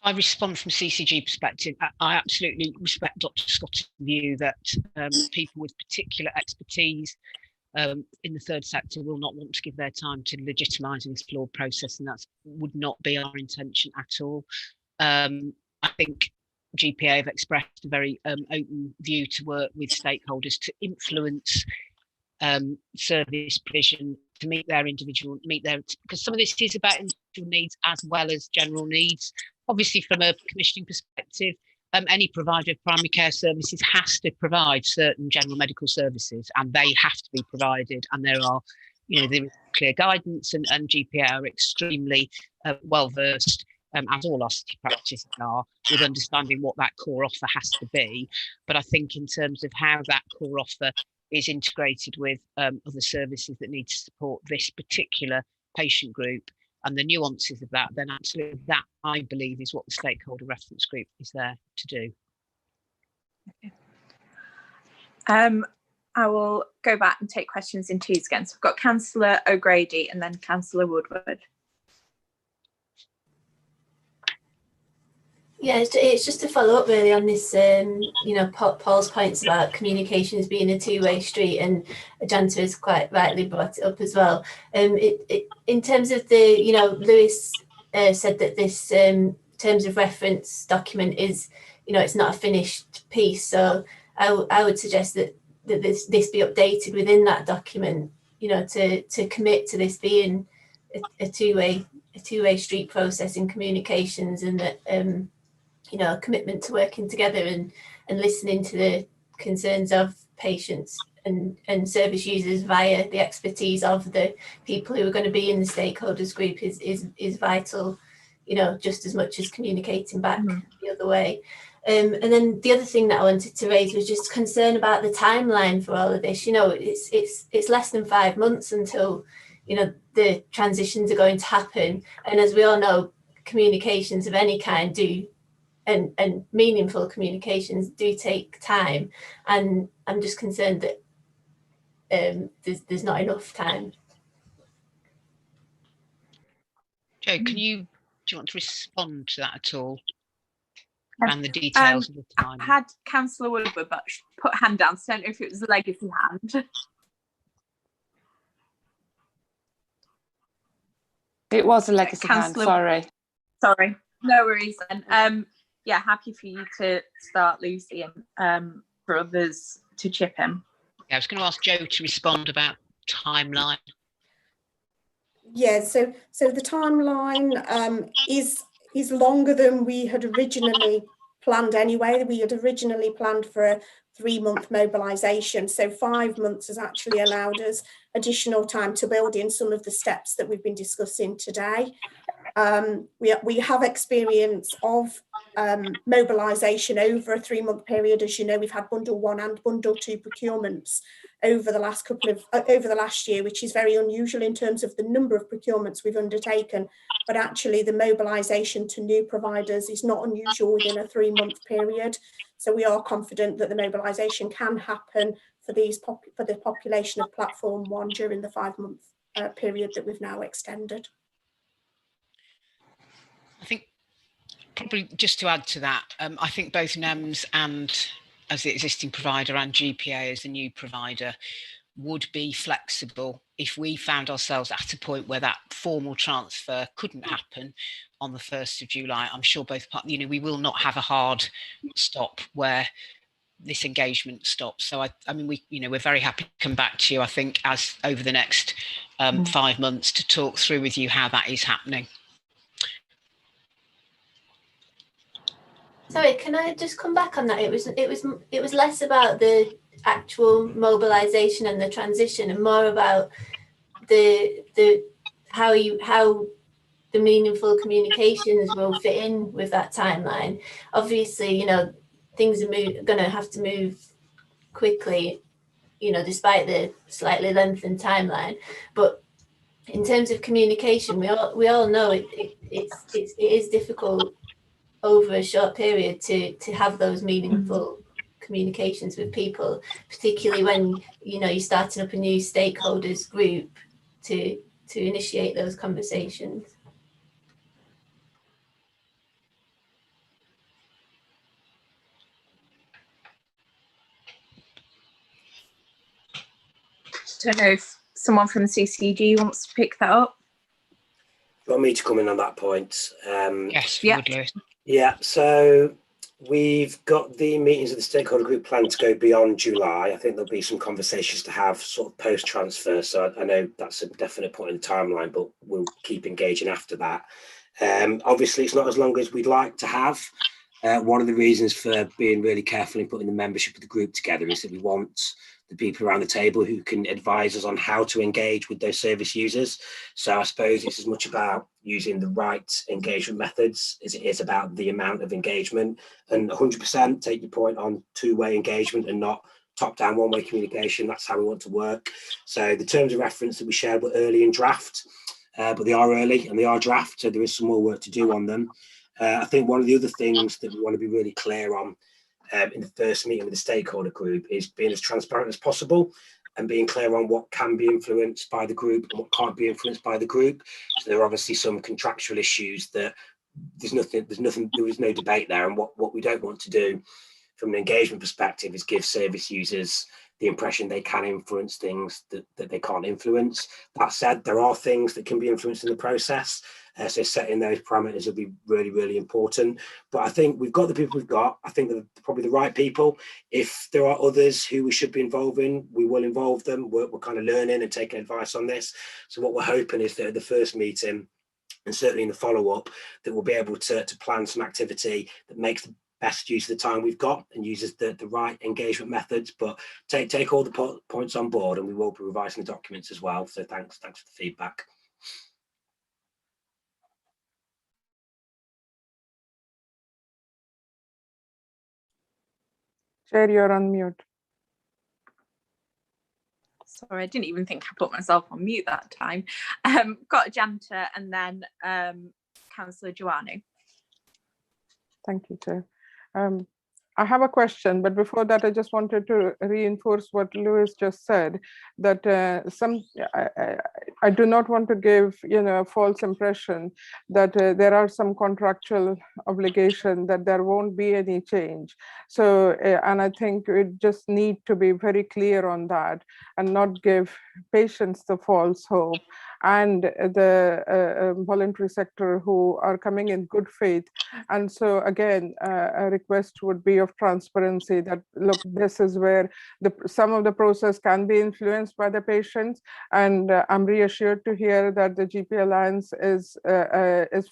I respond from CCG perspective. I absolutely respect Dr. Scott's view that people with particular expertise in the third sector will not want to give their time to legitimising this flawed process, and that would not be our intention at all. I think GPA have expressed a very open view to work with stakeholders to influence service provision to meet their because some of this is about individual needs as well as general needs. Obviously, from a commissioning perspective, any provider of primary care services has to provide certain general medical services, and they have to be provided. And there are, there is clear guidance, and GPA are extremely well versed, as all our city practices are, with understanding what that core offer has to be. But I think in terms of how that core offer is integrated with other services that need to support this particular patient group and the nuances of that, then absolutely that, I believe, is what the stakeholder reference group is there to do. Okay. I will go back and take questions in twos again. So I've got Councillor O'Grady and then Councillor Woodward. Yeah, it's just to follow up really on this, Paul's points about communications being a two-way street, and Janta has quite rightly brought it up as well. In terms of the, Lewis said that this terms of reference document is, it's not a finished piece. So I would suggest that this be updated within that document, to commit to this being a two-way street process in communications, and that a commitment to working together and listening to the concerns of patients and service users via the expertise of the people who are going to be in the stakeholders group is vital, just as much as communicating back the other way. And then the other thing that I wanted to raise was just concern about the timeline for all of this. It's less than 5 months until, the transitions are going to happen. And as we all know, communications of any kind do, and meaningful communications do take time, and I'm just concerned that there's not enough time. Jo, do you want to respond to that at all? And the details of the time. I had Councillor Woodward, but put hand down, so I don't know if it was a legacy hand. It was a legacy hand, sorry. Sorry, no worries then. Yeah, happy for you to start, Lucy, and for others to chip in. Yeah, I was going to ask Jo to respond about timeline. Yeah, so the timeline is longer than we had originally planned anyway. We had originally planned for a 3-month mobilisation, so 5 months has actually allowed us additional time to build in some of the steps that we've been discussing today. We have experience of mobilisation over a 3-month period. As you know, we've had bundle 1 and bundle 2 procurements over the last year, which is very unusual in terms of the number of procurements we've undertaken. But actually, the mobilisation to new providers is not unusual within a 3-month period. So we are confident that the mobilisation can happen for the population of Platform 1 during the 5-month period that we've now extended. I think probably just to add to that, I think both NEMS and as the existing provider and GPA as the new provider would be flexible if we found ourselves at a point where that formal transfer couldn't happen on the 1st of July, I'm sure both parties, we will not have a hard stop where this engagement stops. So I mean, we're very happy to come back to you, I think, as over the next 5 months to talk through with you how that is happening. Sorry, can I just come back on that? It was less about the actual mobilisation and the transition, and more about how the meaningful communications will fit in with that timeline. Obviously, things are going to have to move quickly, despite the slightly lengthened timeline. But in terms of communication, we all know it is difficult over a short period to have those meaningful communications with people, particularly when you're starting up a new stakeholders group to initiate those conversations. I don't know if someone from the CCG wants to pick that up. You want me to come in on that point? Yes, yeah. Yeah, so we've got the meetings of the stakeholder group planned to go beyond July. I think there'll be some conversations to have sort of post-transfer. So I know that's a definite point in the timeline, but we'll keep engaging after that. Obviously, it's not as long as we'd like to have. One of the reasons for being really careful in putting the membership of the group together is that we want the people around the table who can advise us on how to engage with those service users. So I suppose it's as much about using the right engagement methods as it is about the amount of engagement. And 100% take your point on two-way engagement and not top-down one-way communication. That's how we want to work. So the terms of reference that we shared were early in draft, but they are early and they are draft, so there is some more work to do on them. I think one of the other things that we want to be really clear on in the first meeting with the stakeholder group is being as transparent as possible and being clear on what can be influenced by the group and what can't be influenced by the group. So there are obviously some contractual issues that there is no debate there. And what we don't want to do from an engagement perspective is give service users the impression they can influence things that they can't influence. That said, there are things that can be influenced in the process. So setting those parameters will be really, really important. But I think we've got the people we've got. I think they're probably the right people. If there are others who we should be involving, we will involve them. We're kind of learning and taking advice on this. So what we're hoping is that at the first meeting, and certainly in the follow-up, that we'll be able to plan some activity that makes the best use of the time we've got and uses the right engagement methods. But take all the points on board, and we will be revising the documents as well. So thanks for the feedback. Chair, you're on mute. Sorry, I didn't even think I put myself on mute that time. Got a janitor and then Councillor Joannou. Thank you, Chair. I have a question, but before that, I just wanted to reinforce what Lewis just said, that I do not want to give a false impression that there are some contractual obligation that there won't be any change. So, and I think we just need to be very clear on that and not give patients the false hope and the voluntary sector who are coming in good faith. And so again, a request would be of transparency that, look, this is where some of the process can be influenced by the patients. And I'm reassured to hear that the GP Alliance is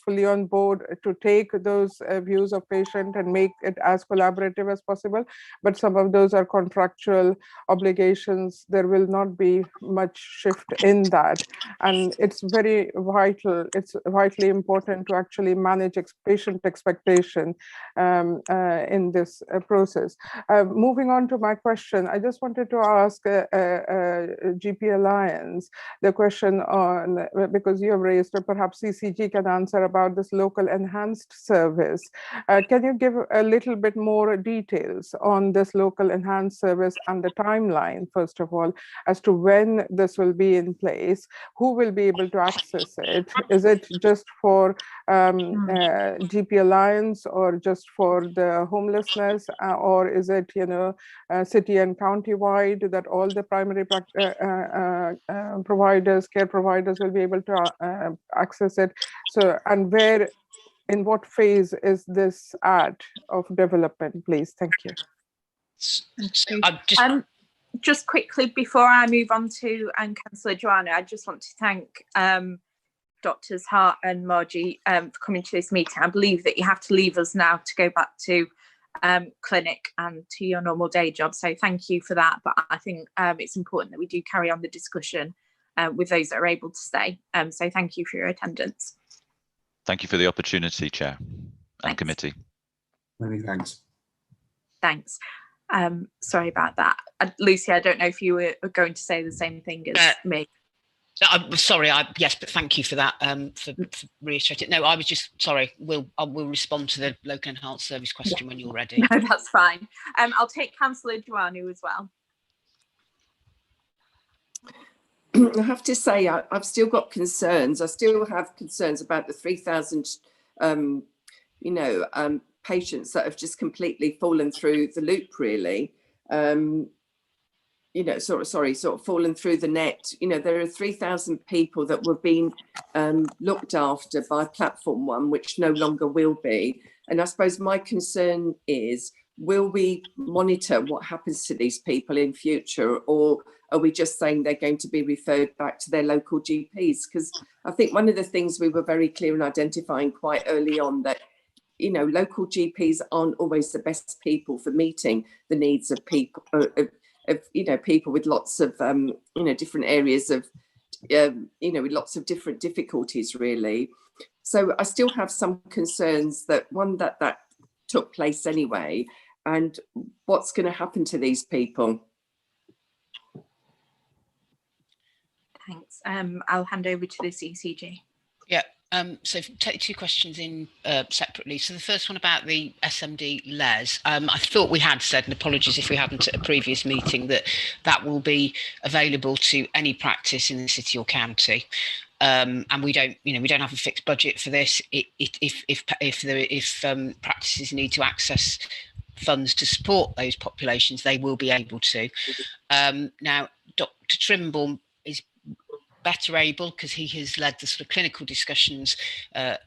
fully on board to take those views of patient and make it as collaborative as possible. But some of those are contractual obligations. There will not be much shift in that. And it's very vital. It's vitally important to actually manage patient expectation in this process. Moving on to my question, I just wanted to ask GP Alliance the question on, because you have raised, or perhaps CCG can answer about this local enhanced service. Can you give a little bit more details on this local enhanced service and the timeline, first of all, as to when this will be in place, who will will be able to access it? Is it just for GP Alliance, or just for the homelessness, or is it, you know, city and county wide, that all the primary providers, care providers will be able to access it? So, and where, in what phase is this at of development, please? Thank you. Just quickly before I move on to Councillor Joanna, I just want to thank Drs. Hart and Margie for coming to this meeting. I believe that you have to leave us now to go back to clinic and to your normal day job, so thank you for that. But I think it's important that we do carry on the discussion with those that are able to stay. So thank you for your attendance. Thank you for the opportunity, Chair and Committee. Many thanks. Thanks. Sorry about that. Lucy, I don't know if you were going to say the same thing as me. I'm sorry, yes, but thank you for that, for reiterating. No, I was just, sorry, we'll respond to the local enhanced service question when you're ready. No, that's fine. I'll take Councillor Joanna as well. I have to say, I've still got concerns. I still have concerns about the 3,000, patients that have just completely fallen through the loop, really. Sort of fallen through the net. You know, there are 3,000 people that were being looked after by Platform One, which no longer will be. And I suppose my concern is, will we monitor what happens to these people in future, or are we just saying they're going to be referred back to their local GPs? Because I think one of the things we were very clear in identifying quite early on, that, you know, local GPs aren't always the best people for meeting the needs of people, people with lots of, different areas of, with lots of different difficulties, really. So I still have some concerns that, one, that took place anyway, and what's going to happen to these people. Thanks. I'll hand over to the CCG. Yeah. So take two questions in separately. So the first one about the SMD LES. I thought we had said, and apologies if we hadn't at a previous meeting, that will be available to any practice in the city or county. And we don't have a fixed budget for this. If practices need to access funds to support those populations, they will be able to. Now, Dr. Trimble is better able, because he has led the sort of clinical discussions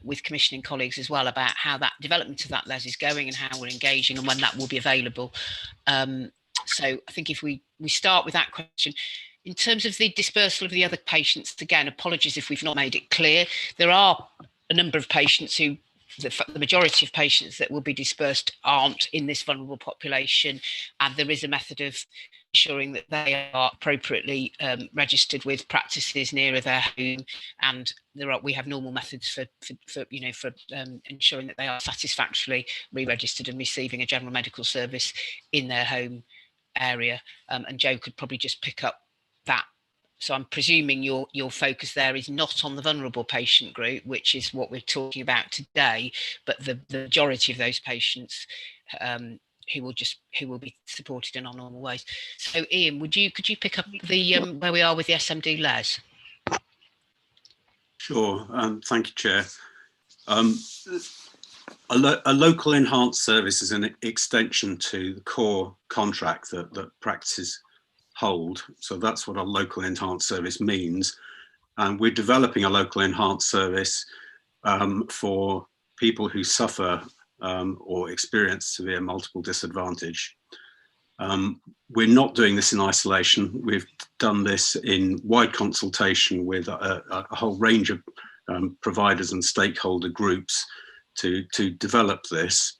with commissioning colleagues as well, about how that development of that LES is going and how we're engaging and when that will be available. So I think if we start with that question, in terms of the dispersal of the other patients, again, apologies if we've not made it clear. There are a number of patients who, the majority of patients that will be dispersed aren't in this vulnerable population, and there is a method of ensuring that they are appropriately registered with practices nearer their home, and we have normal methods for ensuring that they are satisfactorily re-registered and receiving a general medical service in their home area. And Joe could probably just pick up that. So I'm presuming your focus there is not on the vulnerable patient group, which is what we're talking about today, but the majority of those patients who will be supported in our normal ways. So Ian, could you pick up the where we are with the SMD LES? Sure. Thank you, Chair. A local enhanced service is an extension to the core contract that practices hold. So that's what a local enhanced service means. And we're developing a local enhanced service for people who suffer or experience severe multiple disadvantage. We're not doing this in isolation. We've done this in wide consultation with a whole range of providers and stakeholder groups to develop this.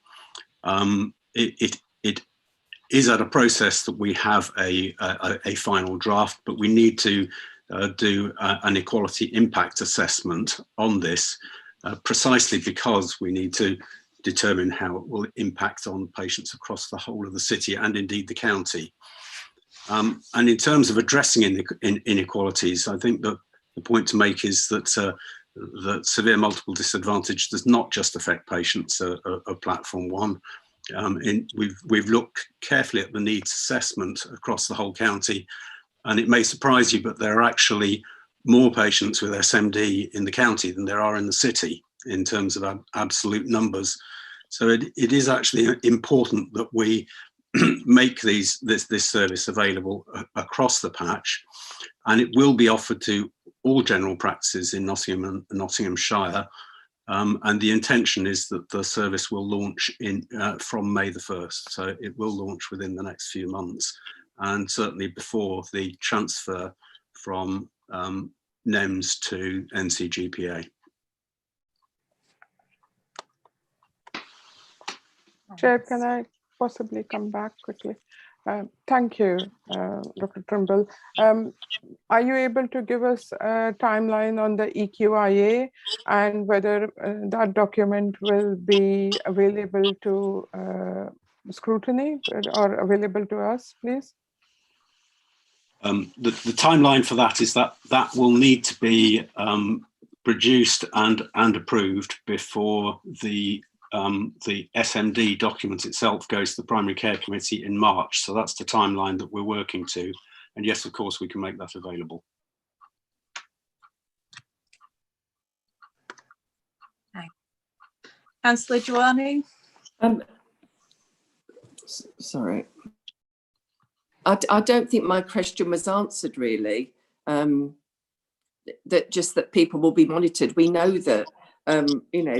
It is at a process that we have a final draft, but we need to do an equality impact assessment on this, precisely because we need to determine how it will impact on patients across the whole of the city and indeed the county. And in terms of addressing inequalities, I think that the point to make is that that severe multiple disadvantage does not just affect patients of Platform One. We've looked carefully at the needs assessment across the whole county, and it may surprise you, but there are actually more patients with SMD in the county than there are in the city in terms of absolute numbers. So it is actually important that we make this service available across the patch, and it will be offered to all general practices in Nottingham and Nottinghamshire. And the intention is that the service will launch from May the 1st. So it will launch within the next few months, and certainly before the transfer from NEMS to NCGPA. Chair, can I possibly come back quickly? Thank you, Dr. Trimble. Are you able to give us a timeline on the EQIA and whether that document will be available to Scrutiny or available to us, please? The timeline for that is that will need to be produced and approved before the SMD document itself goes to the Primary Care Committee in March. So that's the timeline that we're working to. And yes, of course, we can make that available. Okay. Councillor Giovanni? Sorry. I don't think my question was answered really. That people will be monitored. We know that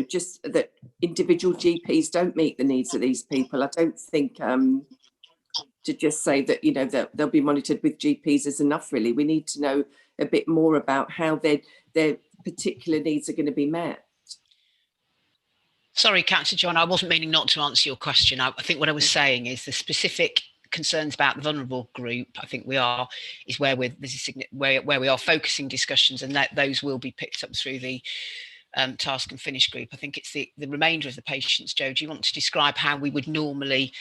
just that individual GPs don't meet the needs of these people. I don't think to just say that that they'll be monitored with GPs is enough. Really, we need to know a bit more about how their particular needs are going to be met. Sorry, Councillor John, I wasn't meaning not to answer your question. I think what I was saying is the specific concerns about the vulnerable group, I think we are where we are focusing discussions, and that those will be picked up through the task and finish group. I think it's the remainder of the patients. Joe, do you want to describe how we would normally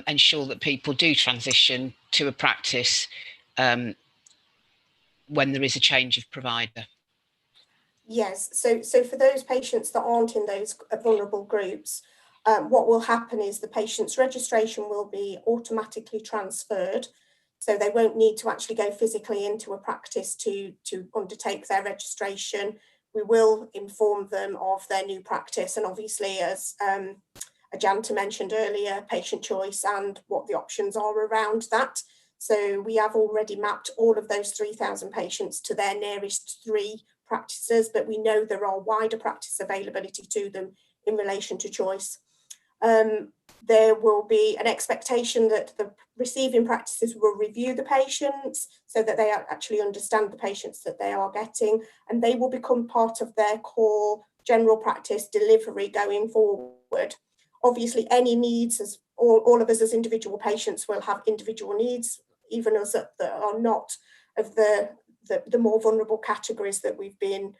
ensure that people do transition to a practice when there is a change of provider? Yes, so for those patients that aren't in those vulnerable groups, what will happen is the patient's registration will be automatically transferred. So they won't need to actually go physically into a practice to undertake their registration. We will inform them of their new practice, and obviously, as Ajanta mentioned earlier, patient choice and what the options are around that. So we have already mapped all of those 3,000 patients to their nearest 3 practices, but we know there are wider practice availability to them in relation to choice. There will be an expectation that the receiving practices will review the patients so that they actually understand the patients that they are getting, and they will become part of their core general practice delivery going forward. Obviously, any needs, as all of us as individual patients will have individual needs, even us that are not of the more vulnerable categories that we've been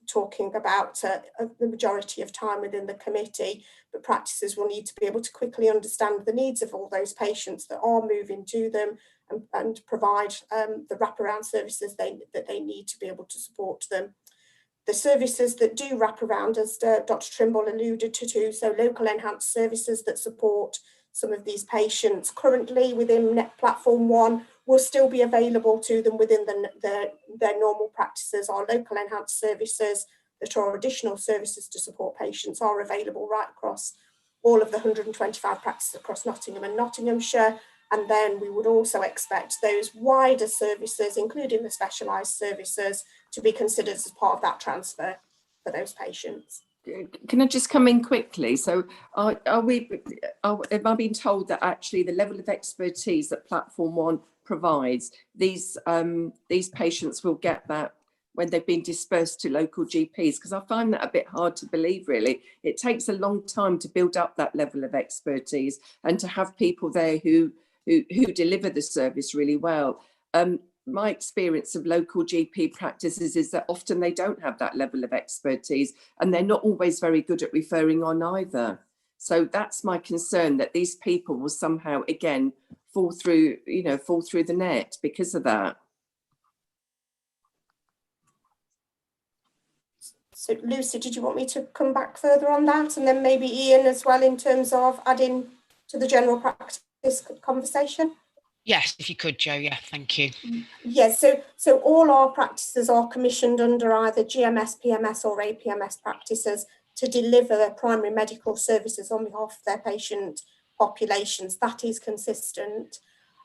talking about the majority of time within the committee, but practices will need to be able to quickly understand the needs of all those patients that are moving to them and provide the wraparound services that they need to be able to support them. The services that do wrap around, as Dr. Trimble alluded to, so local enhanced services that support some of these patients currently within Net Platform 1 will still be available to them within their normal practices. Our local enhanced services that are additional services to support patients are available right across all of the 125 practices across Nottingham and Nottinghamshire. And then we would also expect those wider services, including the specialised services, to be considered as part of that transfer for those patients. Can I just come in quickly? So am I being told that actually the level of expertise that Platform 1 provides, these patients will get that when they've been dispersed to local GPs? Because I find that a bit hard to believe, really. It takes a long time to build up that level of expertise and to have people there who deliver the service really well. My experience of local GP practices is that often they don't have that level of expertise, and they're not always very good at referring on either. So that's my concern, that these people will somehow again fall through the net because of that. So Lucy, did you want me to come back further on that, and then maybe Ian as well in terms of adding to the general practice conversation? Yes, if you could, Jo. Yeah, thank you. Yes, so all our practices are commissioned under either GMS, PMS or APMS practices to deliver primary medical services on behalf of their patient populations. That is consistent.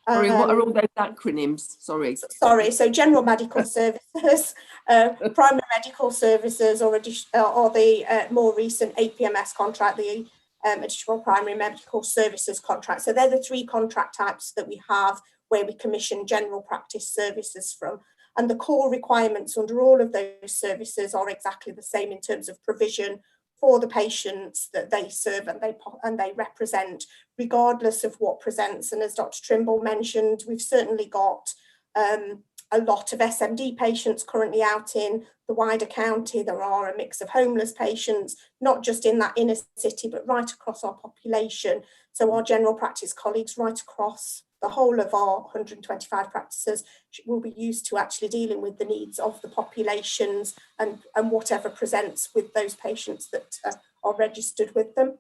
Sorry, what are all those acronyms? Sorry, so general medical services, primary medical services, or the more recent APMS contract, the additional primary medical services contract. So they're the three contract types that we have where we commission general practice services from. And the core requirements under all of those services are exactly the same in terms of provision for the patients that they serve and they represent, regardless of what presents. And as Dr. Trimble mentioned, we've certainly got a lot of SMD patients currently out in the wider county. There are a mix of homeless patients, not just in that inner city, but right across our population. So our general practice colleagues right across the whole of our 125 practices will be used to actually dealing with the needs of the populations and whatever presents with those patients that are registered with them.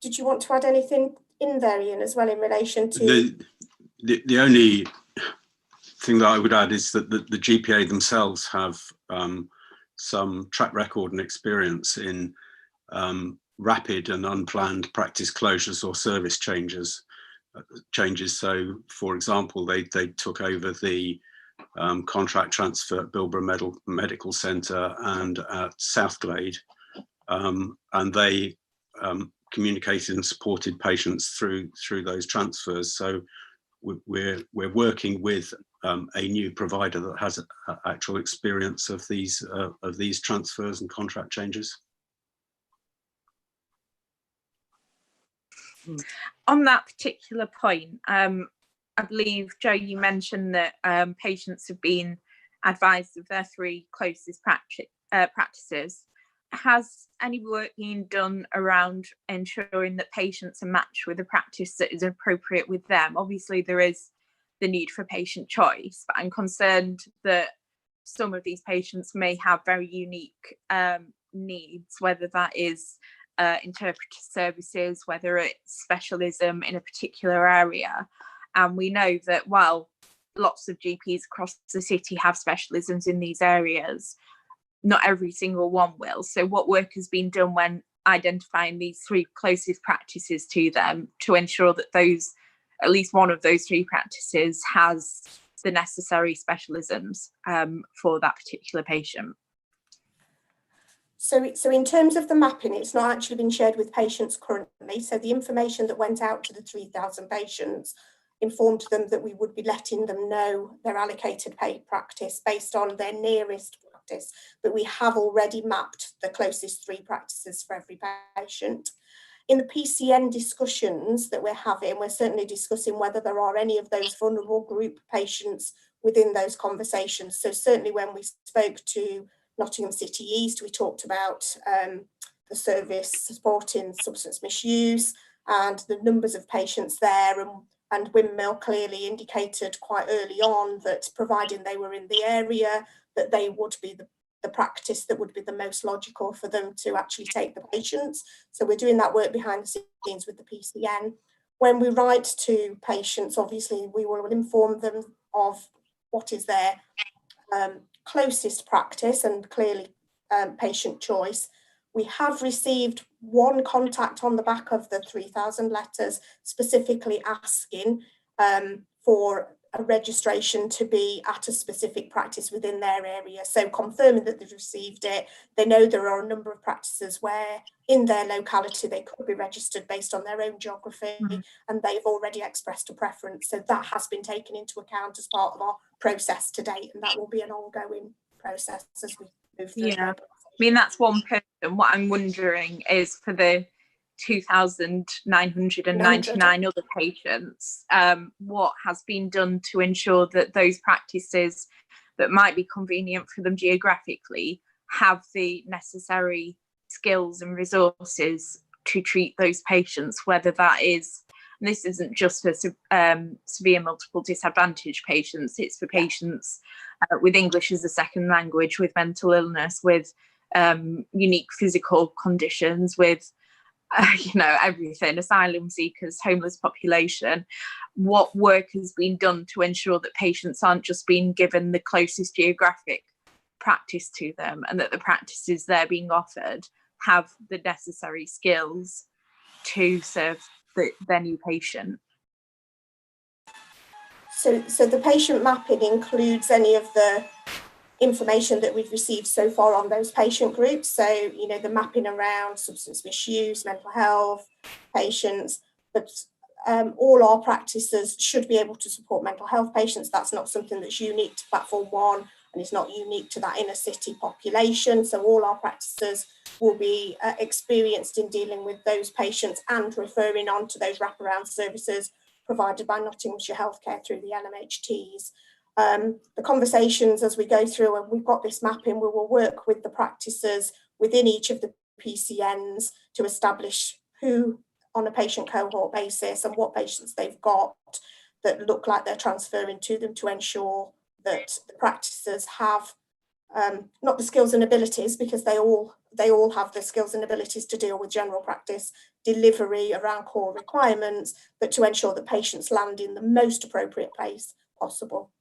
Did you want to add anything in there, Ian, as well in relation to... The only thing that I would add is that the GPA themselves have some track record and experience in rapid and unplanned practice closures or service changes. So, for example, they took over the contract transfer at Bilborough Medical Centre and at Southglade, and they communicated and supported patients through those transfers. So we're working with a new provider that has actual experience of these transfers and contract changes. On that particular point, I believe, Jo, you mentioned that patients have been advised of their three closest practices. Has any work been done around ensuring that patients are matched with a practice that is appropriate with them? Obviously, there is the need for patient choice, but I'm concerned that some of these patients may have very unique needs, whether that is interpreter services, whether it's specialism in a particular area. And we know that while lots of GPs across the city have specialisms in these areas, not every single one will. So what work has been done when identifying these three closest practices to them to ensure that those, at least one of those three practices, has the necessary specialisms for that particular patient? So in terms of the mapping, it's not actually been shared with patients currently. So the information that went out to the 3,000 patients informed them that we would be letting them know their allocated paid practice based on their nearest practice. But we have already mapped the closest three practices for every patient. In the PCN discussions that we're having, we're certainly discussing whether there are any of those vulnerable group patients within those conversations. So certainly when we spoke to Nottingham City East, we talked about the service supporting substance misuse and the numbers of patients there, and Windmill clearly indicated quite early on that providing they were in the area, that they would be the practice that would be the most logical for them to actually take the patients. So we're doing that work behind the scenes with the PCN. When we write to patients, obviously we will inform them of what is their closest practice and clearly patient choice. We have received one contact on the back of the 3,000 letters specifically asking for a registration to be at a specific practice within their area. So confirming that they've received it, they know there are a number of practices where in their locality they could be registered based on their own geography, and they've already expressed a preference. So that has been taken into account as part of our process to date, and that will be an ongoing process as we move through. Yeah, I mean, that's one person. What I'm wondering is for the 2,999 other patients, what has been done to ensure that those practices that might be convenient for them geographically have the necessary skills and resources to treat those patients, whether that is, and this isn't just for severe multiple disadvantage patients, it's for patients with English as a second language, with mental illness, with unique physical conditions, with everything, asylum seekers, homeless population, what work has been done to ensure that patients aren't just being given the closest geographic practice to them, and that the practices they're being offered have the necessary skills to serve their new patient. So the patient mapping includes any of the information that we've received so far on those patient groups. So, the mapping around substance misuse, mental health patients, but all our practices should be able to support mental health patients. That's not something that's unique to Platform 1, and it's not unique to that inner city population. So all our practices will be experienced in dealing with those patients and referring on to those wraparound services provided by Nottinghamshire Healthcare through the NMHTs. The conversations as we go through, and we've got this mapping, we will work with the practices within each of the PCNs to establish who on a patient cohort basis and what patients they've got that look like they're transferring to them, to ensure that the practices have not the skills and abilities, because they all have the skills and abilities to deal with general practice delivery around core requirements, but to ensure that patients land in the most appropriate place possible.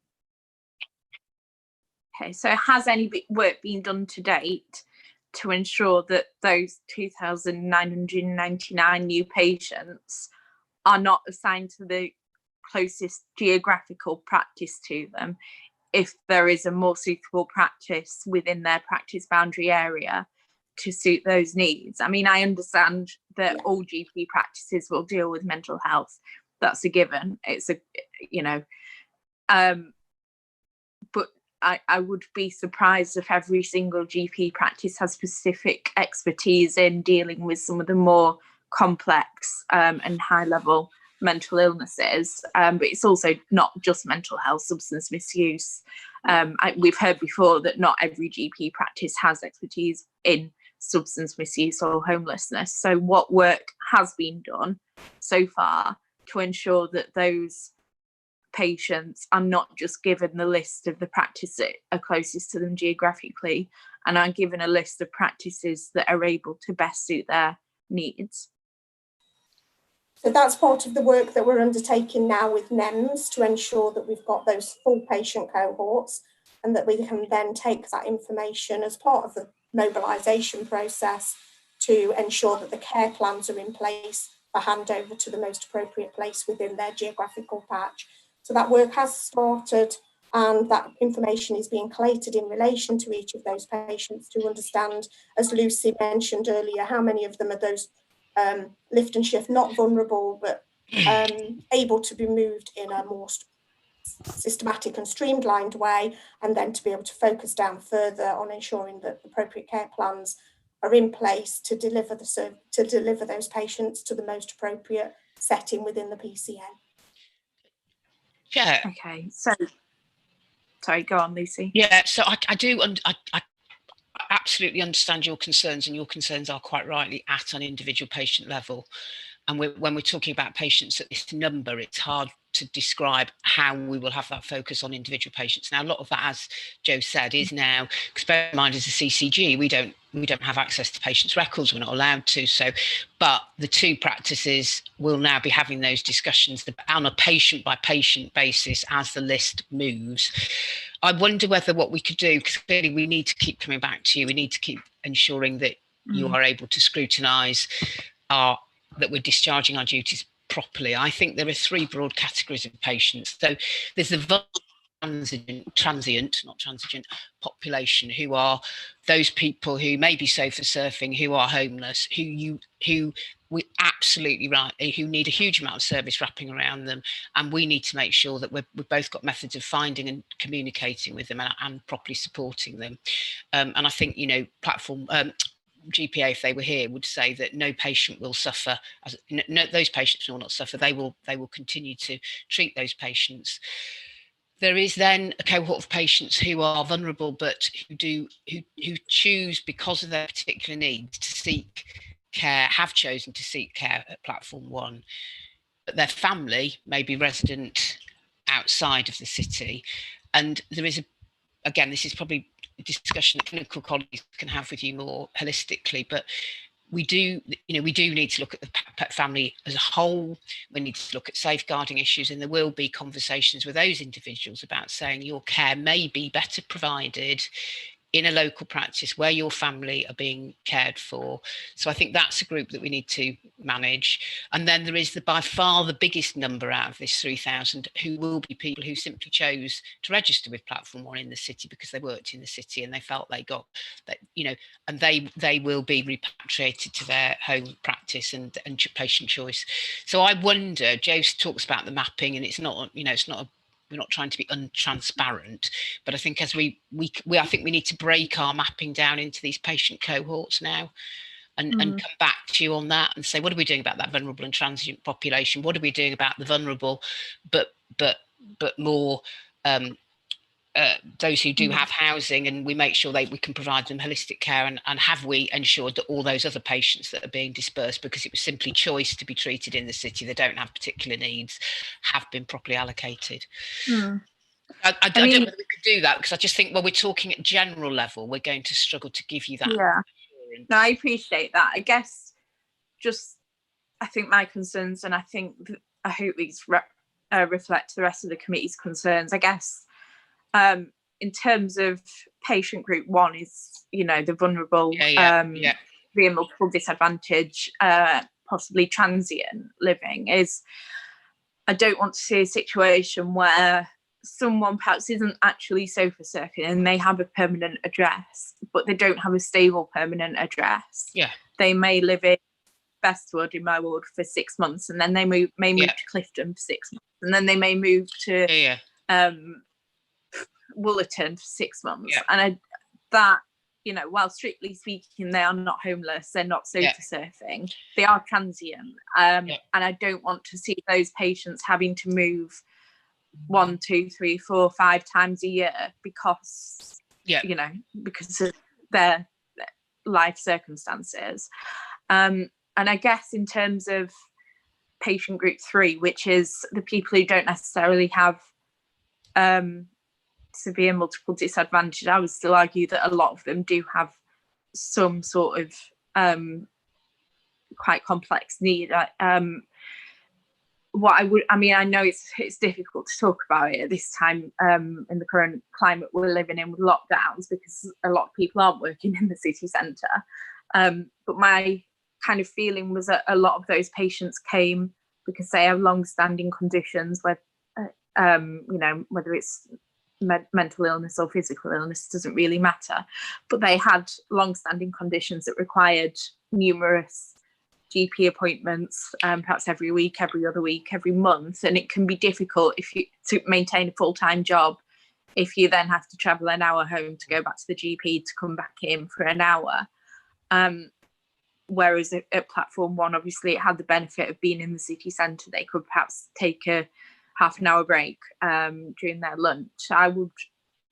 Okay, so has any work been done to date to ensure that those 2,999 new patients are not assigned to the closest geographical practice to them, if there is a more suitable practice within their practice boundary area to suit those needs? I mean, I understand that all GP practices will deal with mental health. That's a given. It's but I would be surprised if every single GP practice has specific expertise in dealing with some of the more complex and high level mental illnesses, but it's also not just mental health, substance misuse. We've heard before that not every GP practice has expertise in substance misuse or homelessness. So what work has been done so far to ensure that those patients are not just given the list of the practices that are closest to them geographically, and are given a list of practices that are able to best suit their needs? So that's part of the work that we're undertaking now with NEMS, to ensure that we've got those full patient cohorts, and that we can then take that information as part of the mobilisation process to ensure that the care plans are in place for handover to the most appropriate place within their geographical patch. So that work has started, and that information is being collated in relation to each of those patients to understand, as Lucy mentioned earlier, how many of them are those lift and shift, not vulnerable, but able to be moved in a more systematic and streamlined way, and then to be able to focus down further on ensuring that appropriate care plans are in place to deliver those patients to the most appropriate setting within the PCN. Yeah. Okay, so sorry, go on, Lucy. Yeah, so I absolutely understand your concerns, and your concerns are quite rightly at an individual patient level. And when we're talking about patients at this number, it's hard to describe how we will have that focus on individual patients. Now, a lot of that, as Joe said, is now, because bear in mind, as a CCG, we don't have access to patients' records, we're not allowed to. So, but the two practices will now be having those discussions on a patient-by-patient basis as the list moves. I wonder whether what we could do, because clearly we need to keep coming back to you, we need to keep ensuring that you are able to scrutinise that we're discharging our duties properly. I think there are three broad categories of patients. So there's the transient, not transigent population, who are those people who may be sofa surfing, who are homeless, who we absolutely right, who need a huge amount of service wrapping around them, and we need to make sure that we've both got methods of finding and communicating with them and properly supporting them. And I think, platform GPA, if they were here, would say that no patient will suffer. Those patients will not suffer. They will continue to treat those patients. There is then a cohort of patients who are vulnerable, but who choose, because of their particular needs, to seek care, have chosen to seek care at Platform 1. But their family may be resident outside of the city, and there is again, this is probably a discussion that clinical colleagues can have with you more holistically, but we do need to look at the pet family as a whole. We need to look at safeguarding issues, and there will be conversations with those individuals about saying your care may be better provided in a local practice where your family are being cared for. So I think that's a group that we need to manage. And then there is by far the biggest number out of this 3,000 who will be people who simply chose to register with Platform One in the city because they worked in the city and they felt they got that, and they will be repatriated to their home practice and patient choice. So I wonder, Joe talks about the mapping, and we're not trying to be untransparent, but I think as I think we need to break our mapping down into these patient cohorts now, and come back to you on that and say, what are we doing about that vulnerable and transient population? What are we doing about the vulnerable, but more those who do have housing, and we make sure we can provide them holistic care, and have we ensured that all those other patients that are being dispersed because it was simply choice to be treated in the city, they don't have particular needs, have been properly allocated. I don't know whether we could do that, because I just think when we're talking at general level, we're going to struggle to give you that assurance. No, I appreciate that. I guess I think my concerns, and I hope these reflect the rest of the committee's concerns, I guess. In terms of patient group one is, the vulnerable, the multiple disadvantage, possibly transient living, is I don't want to see a situation where someone perhaps isn't actually sofa surfing and they have a permanent address, but they don't have a stable permanent address. Yeah. They may live in Bestwood in my ward for 6 months, and then they may move to Clifton for 6 months, and then they may move to Woolerton for 6 months. And while strictly speaking they are not homeless, they're not sofa surfing, they are transient, and I don't want to see those patients having to move 1, 2, 3, 4, 5 times a year because of their life circumstances. And I guess in terms of patient group 3, which is the people who don't necessarily have severe multiple disadvantage, I would still argue that a lot of them do have some sort of quite complex need. I know it's difficult to talk about it at this time in the current climate we're living in with lockdowns, because a lot of people aren't working in the city centre. But my kind of feeling was that a lot of those patients came because they have long-standing conditions where, whether it's mental illness or physical illness, doesn't really matter, but they had long-standing conditions that required numerous GP appointments, perhaps every week, every other week, every month, and it can be difficult to maintain a full-time job if you then have to travel an hour home to go back to the GP to come back in for an hour. Whereas at Platform One, obviously it had the benefit of being in the city centre. They could perhaps take a half an hour break during their lunch. I would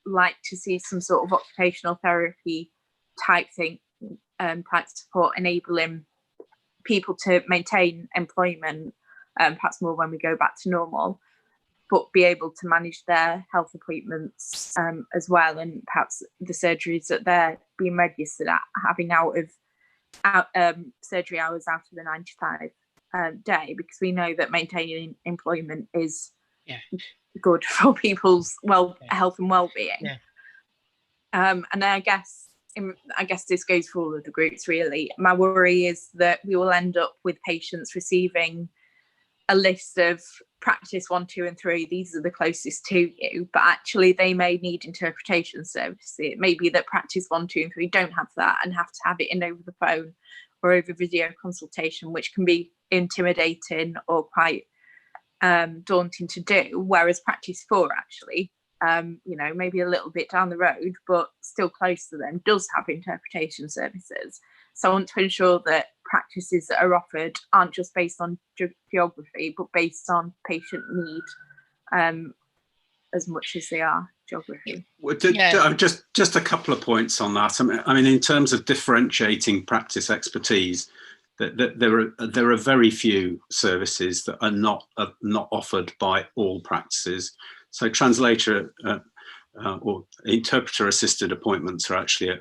like to see some sort of occupational therapy type thing, type support, enabling people to maintain employment, perhaps more when we go back to normal, but be able to manage their health appointments as well, and perhaps the surgeries that they're being registered at, having out surgery hours out of the 9 to 5 day, because we know that maintaining employment is good for people's health and well-being. And I guess this goes for all of the groups really. My worry is that we will end up with patients receiving a list of practice 1, 2 and 3. These are the closest to you, but actually they may need interpretation services. It may be that practice 1, 2 and 3 don't have that and have to have it in over the phone or over video consultation, which can be intimidating or quite daunting to do. Whereas practice 4 actually, maybe a little bit down the road, but still close to them, does have interpretation services. So I want to ensure that practices that are offered aren't just based on geography, but based on patient need as much as they are geography. Well, just a couple of points on that. I mean, in terms of differentiating practice expertise, there are very few services that are not offered by all practices. So translator or interpreter assisted appointments are actually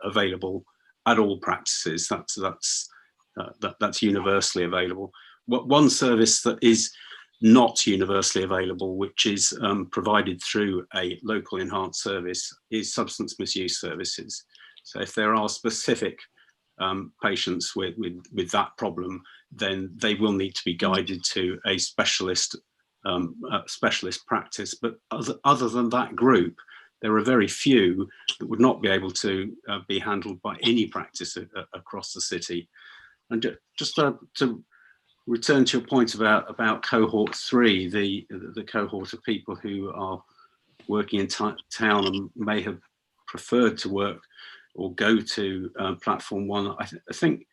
available at all practices. That's universally available. One service that is not universally available, which is provided through a local enhanced service, is substance misuse services. So if there are specific patients with that problem, then they will need to be guided to a specialist practice. But other than that group, there are very few that would not be able to be handled by any practice across the city. And just to return to your point about cohort 3, the cohort of people who are working in town and may have preferred to work or go to platform 1, I think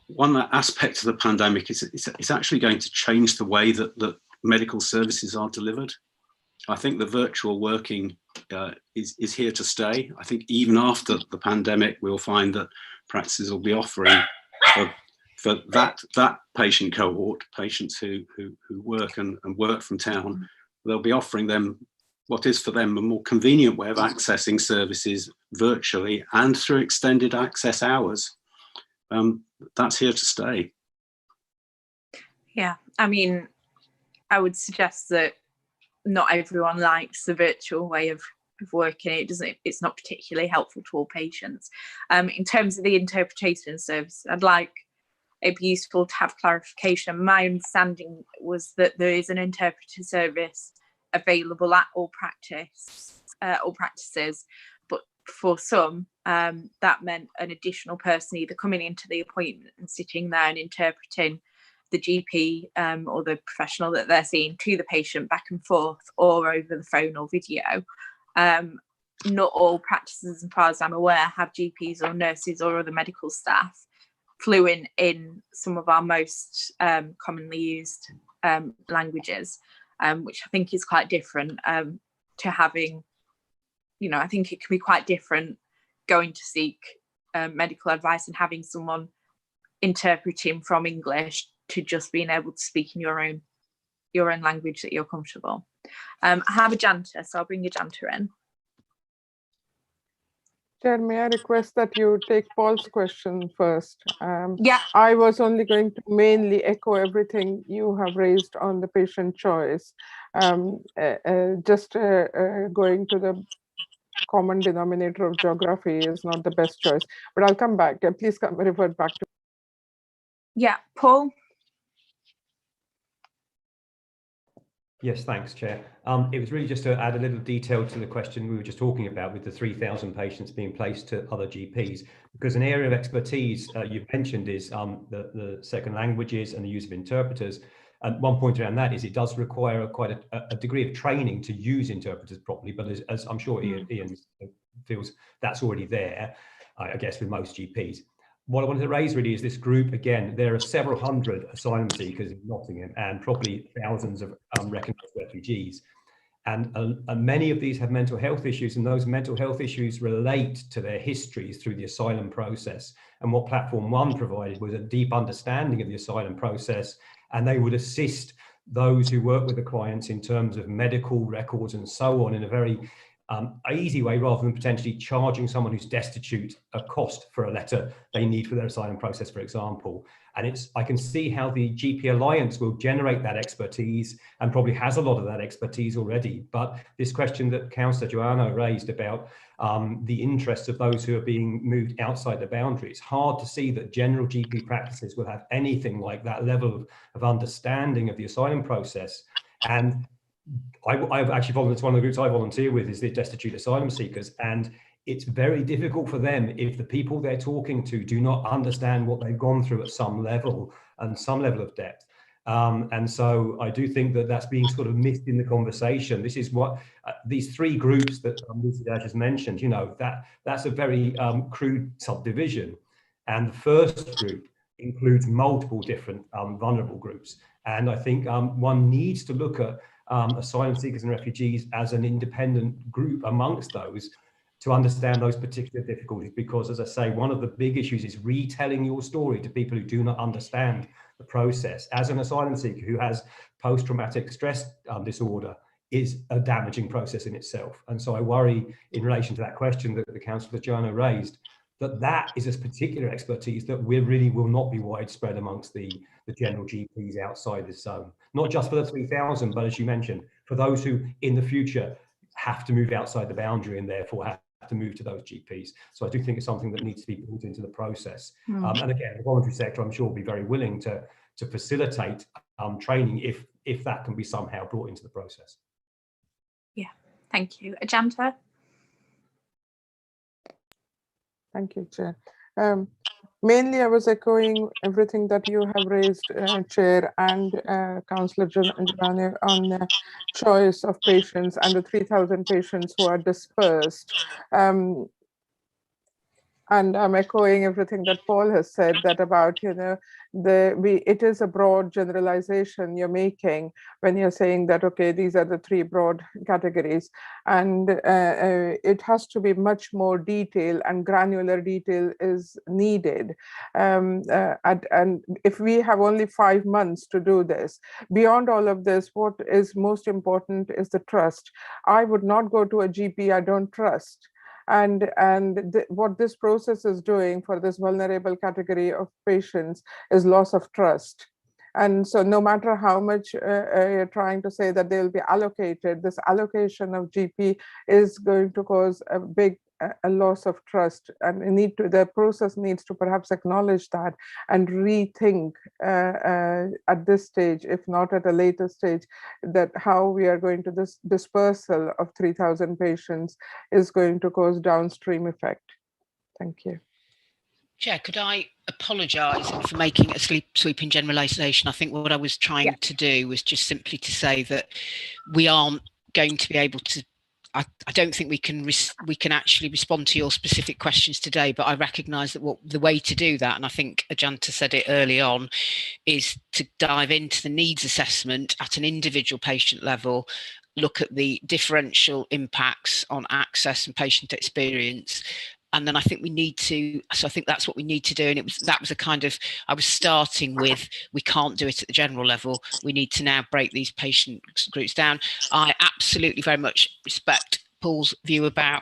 one aspect of the pandemic is it's actually going to change the way that medical services are delivered. I think the virtual working is here to stay. I think even after the pandemic, we'll find that practices will be offering for that patient cohort, patients who work and work from town, they'll be offering them what is for them a more convenient way of accessing services virtually and through extended access hours. That's here to stay. Yeah, I mean, I would suggest that not everyone likes the virtual way of working. It's not particularly helpful to all patients. In terms of the interpretation service, it'd be useful to have clarification. My understanding was that there is an interpreter service available at all practices, but for some, that meant an additional person either coming into the appointment and sitting there and interpreting the GP or the professional that they're seeing to the patient back and forth, or over the phone or video. Not all practices, as far as I'm aware, have GPs or nurses or other medical staff fluent in some of our most commonly used languages, which I think is quite different to having, I think it can be quite different going to seek medical advice and having someone interpreting from English to just being able to speak in your own language that you're comfortable. I have a janter, so I'll bring a janter in. Chair, may I request that you take Paul's question first? Yeah. I was only going to mainly echo everything you have raised on the patient choice. Going to the common denominator of geography is not the best choice, but I'll come back. Please revert back to. Yeah, Paul. Yes, thanks, Chair. It was really just to add a little detail to the question we were just talking about with the 3,000 patients being placed to other GPs, because an area of expertise you've mentioned is the second languages and the use of interpreters. And one point around that is it does require quite a degree of training to use interpreters properly, but as I'm sure Ian feels that's already there, I guess, with most GPs. What I wanted to raise really is this group. Again, there are several hundred asylum seekers in Nottingham and probably thousands of recognised refugees. And many of these have mental health issues, and those mental health issues relate to their histories through the asylum process. And what Platform 1 provided was a deep understanding of the asylum process, and they would assist those who work with the clients in terms of medical records and so on in a very easy way, rather than potentially charging someone who's destitute a cost for a letter they need for their asylum process, for example. And I can see how the GP Alliance will generate that expertise and probably has a lot of that expertise already. But this question that Councillor Joanna raised about the interests of those who are being moved outside the boundary, it's hard to see that general GP practices will have anything like that level of understanding of the asylum process. And I've actually volunteered, one of the groups I volunteer with is the destitute asylum seekers, and it's very difficult for them if the people they're talking to do not understand what they've gone through at some level and some level of depth. And so I do think that that's being sort of missed in the conversation. This is what these three groups that Lucy has mentioned, that's a very crude subdivision. And the first group includes multiple different vulnerable groups. And I think one needs to look at asylum seekers and refugees as an independent group amongst those to understand those particular difficulties, because, as I say, one of the big issues is retelling your story to people who do not understand the process. As an asylum seeker who has post-traumatic stress disorder is a damaging process in itself. And so I worry in relation to that question that the Councillor Joanna raised, that is a particular expertise that we really will not be widespread amongst the general GPs outside this zone. Not just for the 3,000, but as you mentioned, for those who in the future have to move outside the boundary and therefore have to move to those GPs. So I do think it's something that needs to be built into the process. And again, the voluntary sector, I'm sure, will be very willing to facilitate training if that can be somehow brought into the process. Yeah, thank you. Ajanta? Thank you, Chair. Mainly, I was echoing everything that you have raised, Chair and Councillor Janani, on the choice of patients and the 3,000 patients who are dispersed. And I'm echoing everything that Paul has said, that about, you know, it is a broad generalization you're making when you're saying that, okay, these are the 3 broad categories, and it has to be much more detail, and granular detail is needed. And if we have only 5 months to do this, beyond all of this, what is most important is the trust. I would not go to a GP I don't trust. And what this process is doing for this vulnerable category of patients is loss of trust. And so no matter how much you're trying to say that they will be allocated, this allocation of GP is going to cause a big loss of trust, and the process needs to perhaps acknowledge that and rethink at this stage, if not at a later stage, that how we are going to this dispersal of 3,000 patients is going to cause downstream effect. Thank you. Chair, could I apologise for making a sweeping generalisation? I think what I was trying to do was just simply to say that we aren't going to be able to. I don't think we can actually respond to your specific questions today, but I recognise that the way to do that, and I think Ajanta said it early on, is to dive into the needs assessment at an individual patient level, look at the differential impacts on access and patient experience. And then I think we need to, so I think that's what we need to do. And that was a kind of, I was starting with, we can't do it at the general level. We need to now break these patient groups down. I absolutely very much respect Paul's view about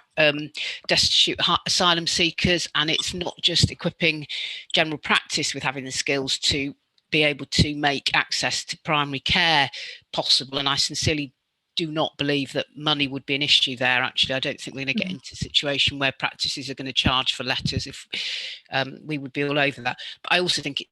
destitute asylum seekers. And it's not just equipping general practice with having the skills to be able to make access to primary care possible. And I sincerely do not believe that money would be an issue there. Actually, I don't think we're going to get into a situation where practices are going to charge for letters. If we would be all over that. But I also think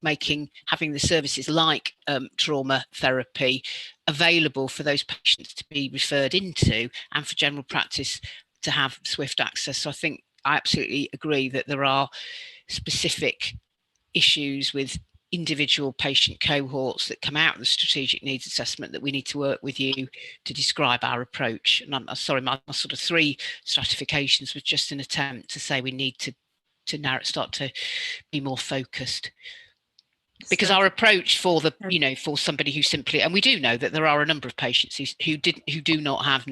having the services like trauma therapy available for those patients to be referred into, and for general practice to have swift access. So I absolutely agree that there are specific issues with individual patient cohorts that come out of the strategic needs assessment that we need to work with you to describe our approach. And I'm sorry, my sort of 3 stratifications was just an attempt to say we need to start to be more focused. Because our approach for for somebody who simply, and we do know that there are a number of patients who do not have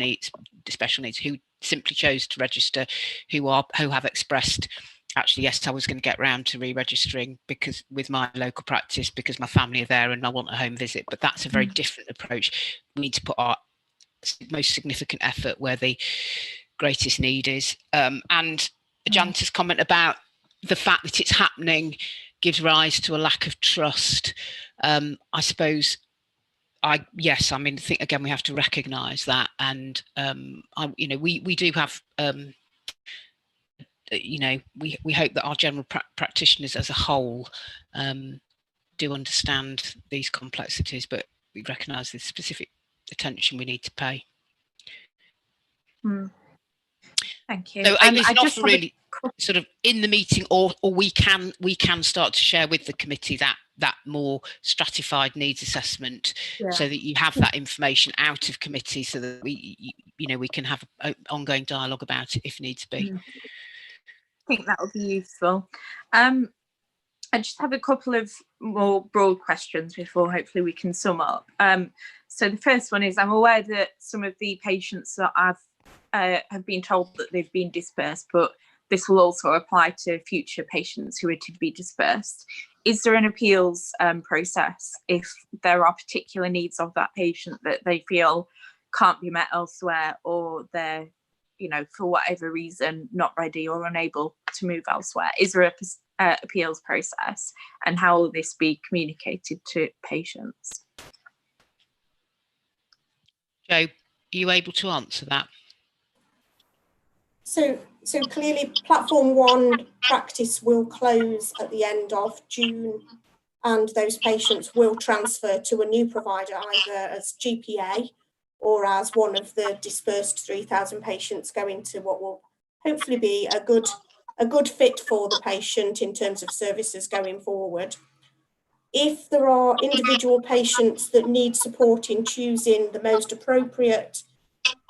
special needs, who simply chose to register, who have expressed, actually, yes, I was going to get round to re-registering because with my local practice, because my family are there and I want a home visit. But that's a very different approach. We need to put our most significant effort where the greatest need is. And Ajanta's comment about the fact that it's happening gives rise to a lack of trust. I suppose, I think again we have to recognise that, and we do have. We hope that our general practitioners as a whole do understand these complexities, but we recognise the specific attention we need to pay. Thank you. So it's not really sort of in the meeting, or we can start to share with the committee that more stratified needs assessment, so that you have that information out of committee, so that we can have an ongoing dialogue about it if needs be. I think that would be useful. I just have a couple of more broad questions before hopefully we can sum up. So the first one is, I'm aware that some of the patients that have been told that they've been dispersed, but this will also apply to future patients who are to be dispersed. Is there an appeals process if there are particular needs of that patient that they feel can't be met elsewhere, or they're you know, for whatever reason, not ready or unable to move elsewhere? Is there a appeals process, and how will this be communicated to patients? Jo, are you able to answer that? So clearly platform 1 practice will close at the end of June, and those patients will transfer to a new provider, either as GPA or as one of the dispersed 3,000 patients going to what will hopefully be a good fit for the patient in terms of services going forward. If there are individual patients that need support in choosing the most appropriate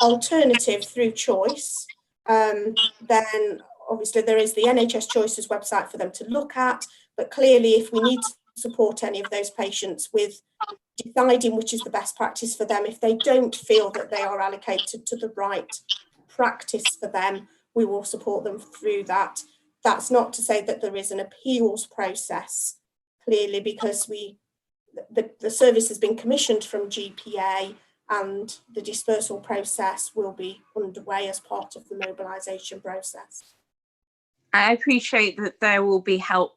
alternative through choice, then obviously there is the NHS Choices website for them to look at, but clearly if we need to support any of those patients with deciding which is the best practice for them, if they don't feel that they are allocated to the right practice for them, we will support them through that. That's not to say that there is an appeals process, clearly, because the service has been commissioned from GPA, and the dispersal process will be underway as part of the mobilisation process. I appreciate that there will be help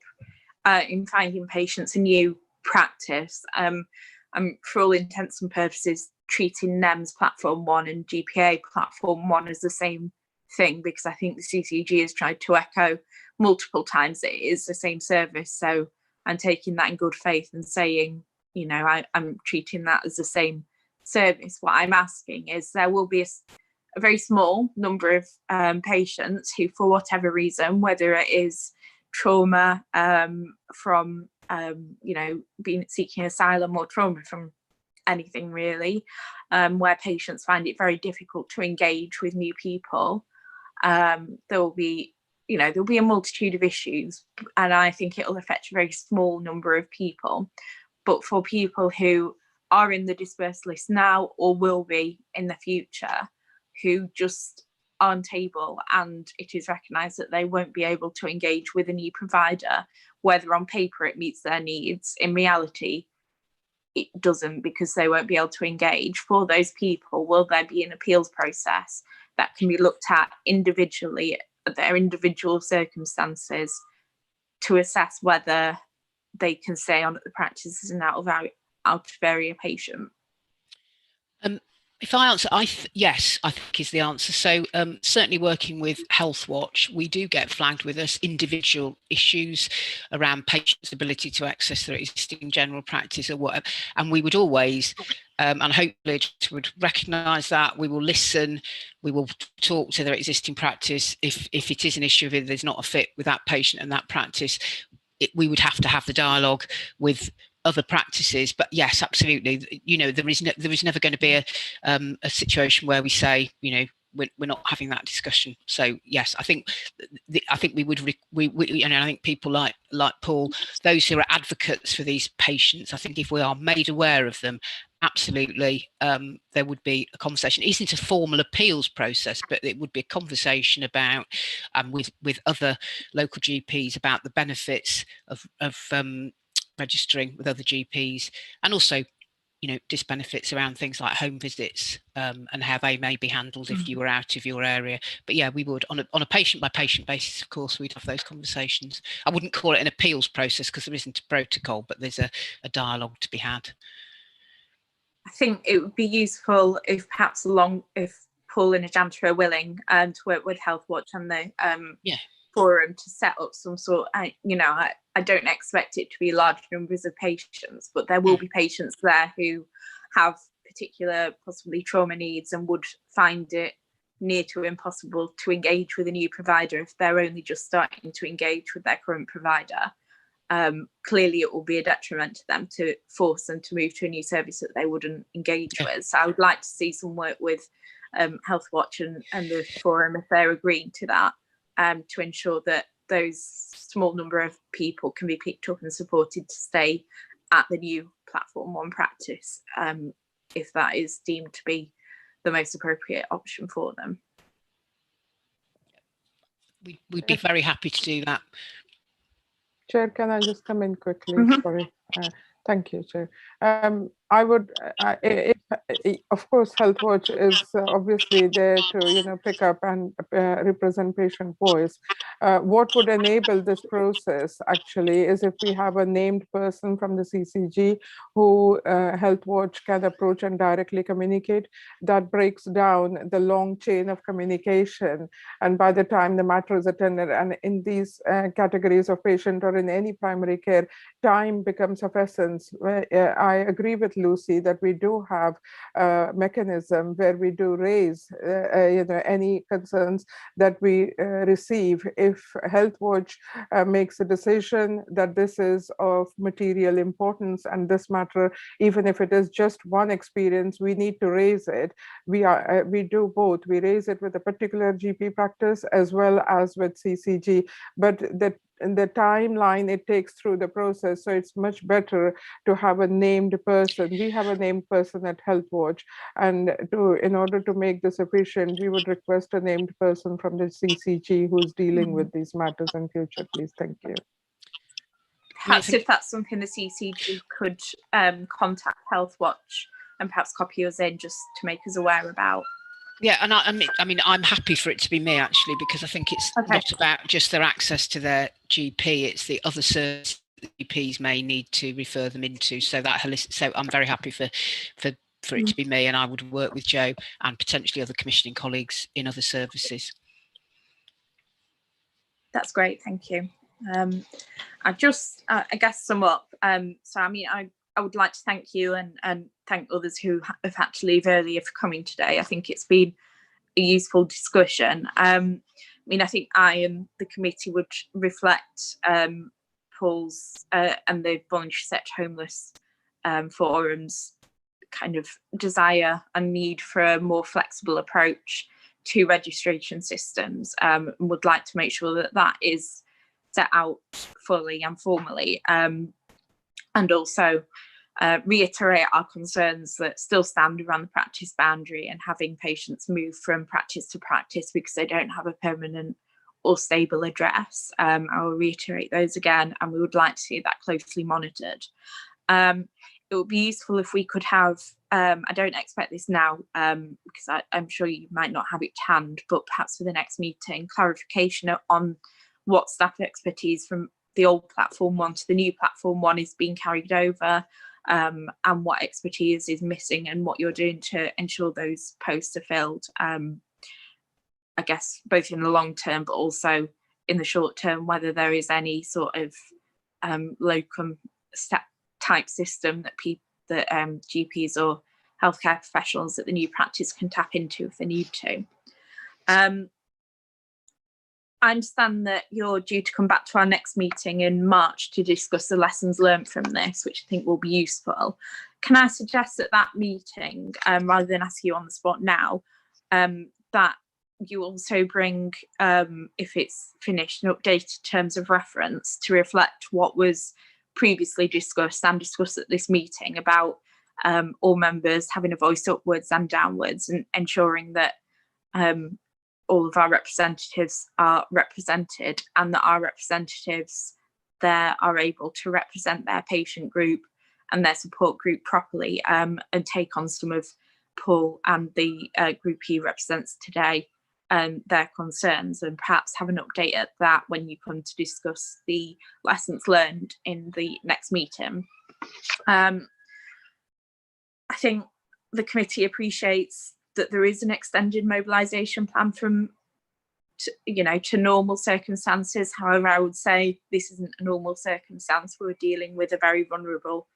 in finding patients a new practice. I'm, for all intents and purposes, treating NEMS Platform 1 and GPA Platform 1 as the same thing, because I think the CCG has tried to echo multiple times that it is the same service. So I'm taking that in good faith and saying, you know, I'm treating that as the same service. What I'm asking is there will be a very small number of patients who, for whatever reason, whether it is trauma from you know, seeking asylum, or trauma from anything really, where patients find it very difficult to engage with new people, there will be, you know, there'll be a multitude of issues, and I think it'll affect a very small number of people. But for people who are in the dispersed list now, or will be in the future, who just aren't able, and it is recognised that they won't be able to engage with a new provider, whether on paper it meets their needs, in reality it doesn't, because they won't be able to engage. For those people, will there be an appeals process that can be looked at individually at their individual circumstances to assess whether they can stay on at the practice as an out of area patient? If I answer, yes, I think is the answer. So certainly working with Health Watch, we do get flagged with us individual issues around patients' ability to access their existing general practice or whatever. And we would always, and hopefully would recognise that, we will listen, we will talk to their existing practice. If it is an issue, if there's not a fit with that patient and that practice, we would have to have the dialogue with other practices. But yes, absolutely, you know, there is never going to be a situation where we say, you know, we're not having that discussion. So yes, I think we would and I think people like Paul, those who are advocates for these patients, I think if we are made aware of them, absolutely, there would be a conversation. It isn't a formal appeals process, but it would be a conversation about with other local GPs about the benefits of registering with other GPs, and also, you know, disbenefits around things like home visits, and how they may be handled if you were out of your area. But yeah, we would on a patient by patient basis, of course, we'd have those conversations. I wouldn't call it an appeals process because there isn't a protocol, but there's a dialogue to be had. I think it would be useful if perhaps if Paul and Ajanta are willing to work with Health Watch and the forum to set up some sort. You know, I don't expect it to be large numbers of patients, but there will be patients there who have particular possibly trauma needs and would find it near to impossible to engage with a new provider if they're only just starting to engage with their current provider. Clearly it will be a detriment to them to force them to move to a new service that they wouldn't engage with. So I would like to see some work with Health Watch and the forum, if they're agreeing to that, to ensure that those small number of people can be picked up and supported to stay at the new Platform 1 practice, if that is deemed to be the most appropriate option for them. We'd be very happy to do that. Chair, can I just come in quickly? Sorry. Thank you, Chair. I would, of course, HealthWatch is obviously there to, pick up and represent patient voice. What would enable this process actually is if we have a named person from the CCG who HealthWatch can approach and directly communicate. That breaks down the long chain of communication. And by the time the matter is attended, and in these categories of patient or in any primary care, time becomes of essence. I agree with Lucy that we do have a mechanism where we do raise any concerns that we receive. If HealthWatch makes a decision that this is of material importance and this matter, even if it is just one experience, we need to raise it. We do both. We raise it with a particular GP practice as well as with CCG, but the timeline it takes through the process. So it's much better to have a named person. We have a named person at HealthWatch, and in order to make this efficient, we would request a named person from the CCG who's dealing with these matters in future, please. Thank you. Perhaps if that's something the CCG could contact HealthWatch and perhaps copy us in just to make us aware about. Yeah, and I mean, I'm happy for it to be me actually, because I think it's not about just their access to their GP; it's the other services that GPs may need to refer them into. So so I'm very happy for it to be me, and I would work with Joe and potentially other commissioning colleagues in other services. That's great, thank you. I guess sum up. So I mean, I would like to thank you and thank others who have had to leave earlier for coming today. I think it's been a useful discussion. I mean, I think I and the committee would reflect Paul's and the Voluntary Set Homeless Forum's kind of desire and need for a more flexible approach to registration systems, and would like to make sure that that is set out fully and formally, and also reiterate our concerns that still stand around the practice boundary and having patients move from practice to practice because they don't have a permanent or stable address. I will reiterate those again, and we would like to see that closely monitored. It would be useful if we could have, I don't expect this now because I'm sure you might not have it to hand, but perhaps for the next meeting, clarification on what staff expertise from the old platform 1 to the new platform 1 is being carried over, and what expertise is missing and what you're doing to ensure those posts are filled. I guess both in the long term, but also in the short term, whether there is any sort of locum type system that GPs or healthcare professionals at the new practice can tap into if they need to. I understand that you're due to come back to our next meeting in March to discuss the lessons learned from this, which I think will be useful. Can I suggest at that meeting, rather than ask you on the spot now, that you also bring, if it's finished, an updated terms of reference to reflect what was previously discussed and discussed at this meeting about all members having a voice upwards and downwards, and ensuring that all of our representatives are represented, and that our representatives there are able to represent their patient group and their support group properly, and take on some of Paul and the group he represents today their concerns, and perhaps have an update at that when you come to discuss the lessons learned in the next meeting. I think the committee appreciates that there is an extended mobilisation plan from to normal circumstances. However, I would say this isn't a normal circumstance. We're dealing with a very vulnerable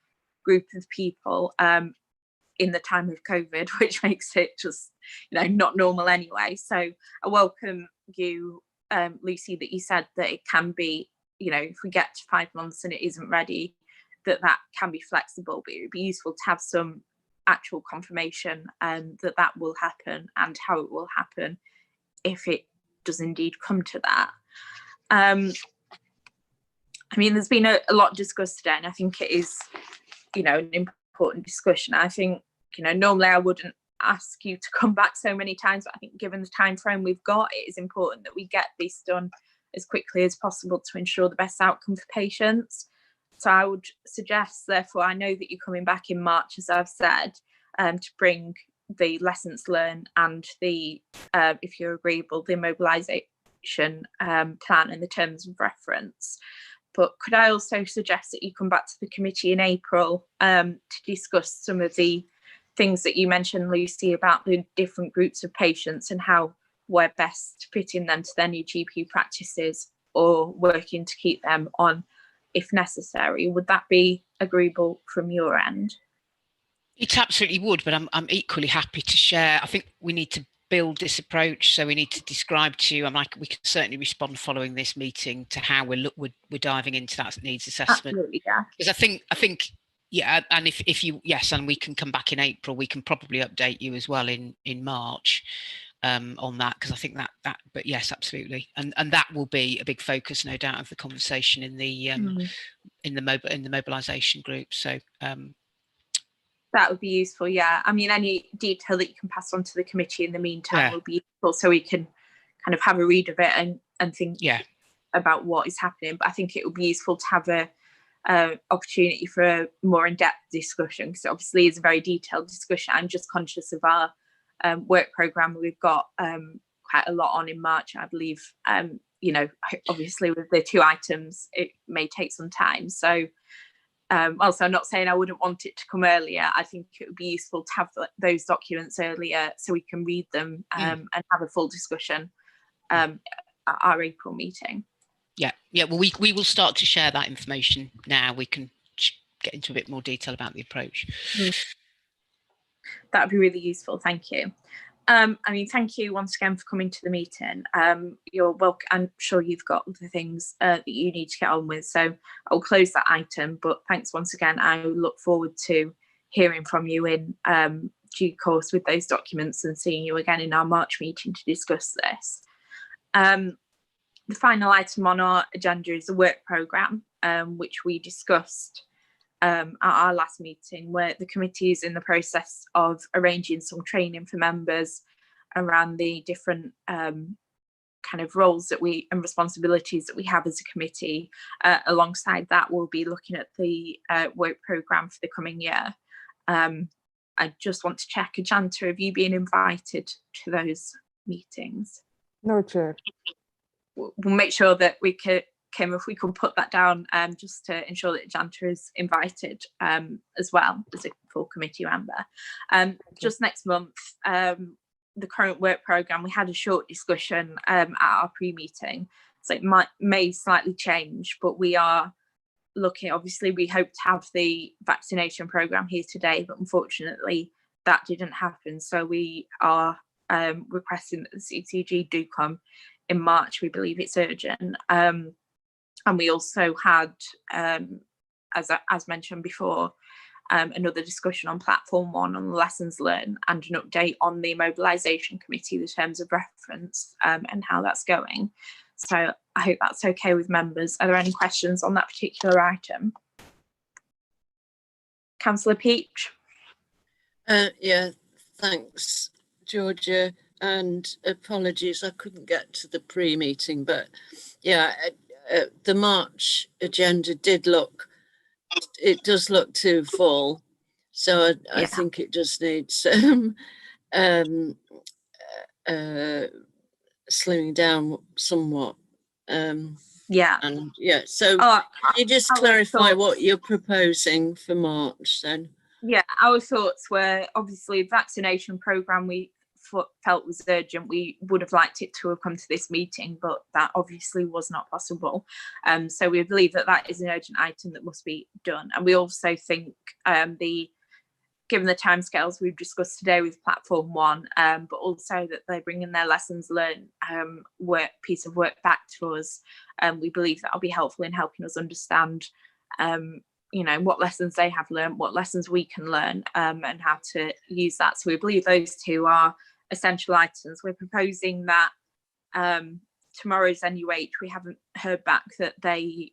group of people in the time of COVID, which makes it just not normal anyway. So I welcome you, Lucy, that you said that it can be, if we get to 5 months and it isn't ready, that can be flexible, but it would be useful to have some actual confirmation that will happen and how it will happen if it does indeed come to that. I mean, there's been a lot discussed today, and I think it is, an important discussion. I think, normally I wouldn't ask you to come back so many times, but I think given the time frame we've got, it is important that we get this done as quickly as possible to ensure the best outcome for patients. So I would suggest, therefore, I know that you're coming back in March, as I've said, to bring the lessons learned and the, if you're agreeable, the mobilisation plan and the terms of reference. But could I also suggest that you come back to the committee in April to discuss some of the things that you mentioned, Lucy, about the different groups of patients and how we're best fitting them to their new GP practices or working to keep them on if necessary? Would that be agreeable from your end? It absolutely would, but I'm equally happy to share. I think we need to build this approach, so we need to describe to you. We can certainly respond following this meeting to how we're diving into that needs assessment. Absolutely, yeah. Because I think, yeah, and if you, yes, and we can come back in April. We can probably update you as well in March on that, because I think that. But yes, absolutely, and that will be a big focus, no doubt, of the conversation in the mobilisation group. So. That would be useful, yeah. I mean, any detail that you can pass on to the committee in the meantime will be useful, so we can kind of have a read of it and think about what is happening. But I think it would be useful to have a opportunity for a more in-depth discussion, because obviously it's a very detailed discussion. I'm just conscious of our work programme. We've got quite a lot on in March, I believe. You know, obviously with the 2 items, it may take some time. So also, I'm not saying I wouldn't want it to come earlier. I think it would be useful to have those documents earlier so we can read them and have a full discussion at our April meeting. Yeah. Well, we will start to share that information now. We can get into a bit more detail about the approach. That would be really useful. Thank you. I mean, thank you once again for coming to the meeting. You're welcome. I'm sure you've got the things that you need to get on with, so I'll close that item. But thanks once again. I look forward to hearing from you in due course with those documents and seeing you again in our March meeting to discuss this. The final item on our agenda is a work programme, which we discussed at our last meeting, where the committee is in the process of arranging some training for members around the different kind of roles that and responsibilities that we have as a committee. Alongside that, we'll be looking at the work programme for the coming year. I just want to check, Ajanta, have you been invited to those meetings? No, Chair. We'll make sure that we could, Kim, if we could put that down just to ensure that Ajanta is invited as well as a full committee member. Just next month, the current work programme, we had a short discussion at our pre-meeting, so it may slightly change, but we are looking, obviously we hope to have the vaccination programme here today, but unfortunately that didn't happen, so we are requesting that the CCG do come in March. We believe it's urgent. And we also had, as mentioned before, another discussion on Platform 1 on the lessons learned and an update on the mobilisation committee, the terms of reference and how that's going. So I hope that's okay with members. Are there any questions on that particular item? Councillor Peach? Yeah, thanks, Georgia, and apologies I couldn't get to the pre-meeting, but yeah, the March agenda it does look too full, so I think it just needs slimming down somewhat. And yeah, so can you just clarify what you're proposing for March then? Yeah, our thoughts were obviously vaccination programme we felt was urgent. We would have liked it to have come to this meeting, but that obviously was not possible. So we believe that that is an urgent item that must be done. And we also think given the timescales we've discussed today with Platform 1, but also that they're bringing their lessons learned piece of work back to us, we believe that'll be helpful in helping us understand what lessons they have learned, what lessons we can learn, and how to use that. So we believe those two are essential items. We're proposing that tomorrow's NUH, we haven't heard back that they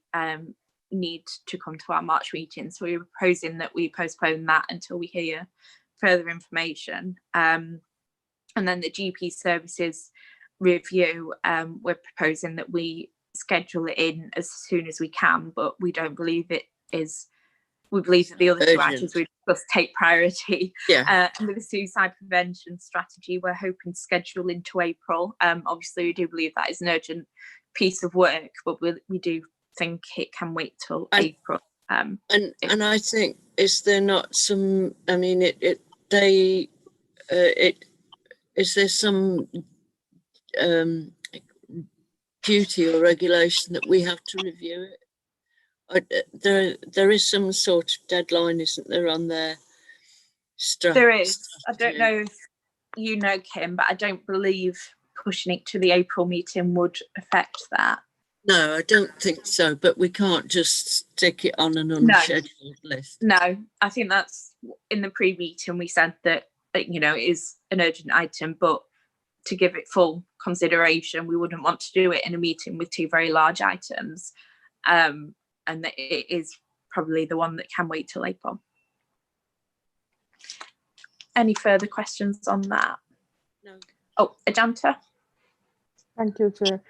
need to come to our March meeting, so we're proposing that we postpone that until we hear further information. And then the GP services review, we're proposing that we schedule it in as soon as we can, but we don't believe it is we believe that the other two items we discussed take priority. Yeah. And with the suicide prevention strategy, we're hoping to schedule into April. Obviously, we do believe that is an urgent piece of work, but we do think it can wait till April. And I think, is there not some? I mean, is there some duty or regulation that we have to review it? There is some sort of deadline, isn't there, on their strategy? There is. I don't know if you know, Kim, but I don't believe pushing it to the April meeting would affect that. No, I don't think so, but we can't just stick it on an unscheduled list. No, I think that's in the pre-meeting we said that it is an urgent item, but to give it full consideration, we wouldn't want to do it in a meeting with two very large items, and that it is probably the one that can wait till April. Any further questions on that? No. Oh, Ajanta. Thank you, Chair.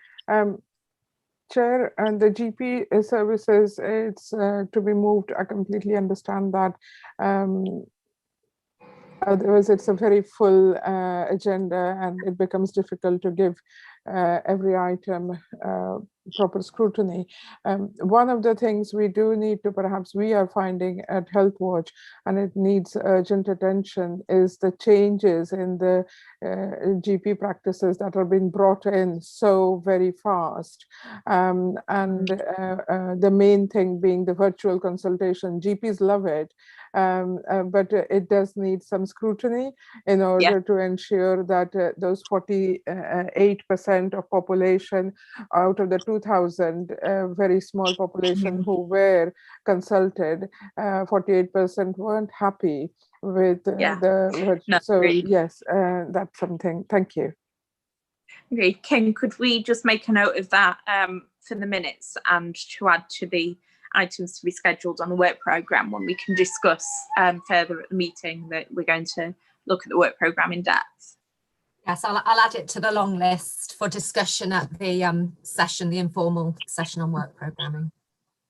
Chair, and the GP services, it's to be moved. I completely understand that. Otherwise, it's a very full agenda, and it becomes difficult to give every item proper scrutiny. One of the things we do need to, perhaps we are finding at Health Watch, and it needs urgent attention, is the changes in the GP practices that are being brought in so very fast. The main thing being the virtual consultation. GPs love it, but it does need some scrutiny in order to ensure that those 48% of population out of the 2,000 very small population who were consulted, 48% weren't happy with yes, that's something. Thank you. Okay, Kim, could we just make a note of that for the minutes, and to add to the items to be scheduled on the work programme when we can discuss further at the meeting that we're going to look at the work programme in depth? Yes, I'll add it to the long list for discussion at the session, the informal session on work programming.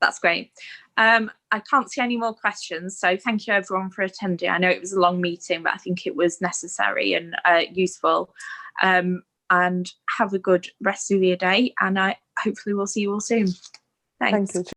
That's great. I can't see any more questions, so thank you everyone for attending. I know it was a long meeting, but I think it was necessary and useful. And have a good rest of your day, and hopefully we'll see you all soon. Thanks. Thank you.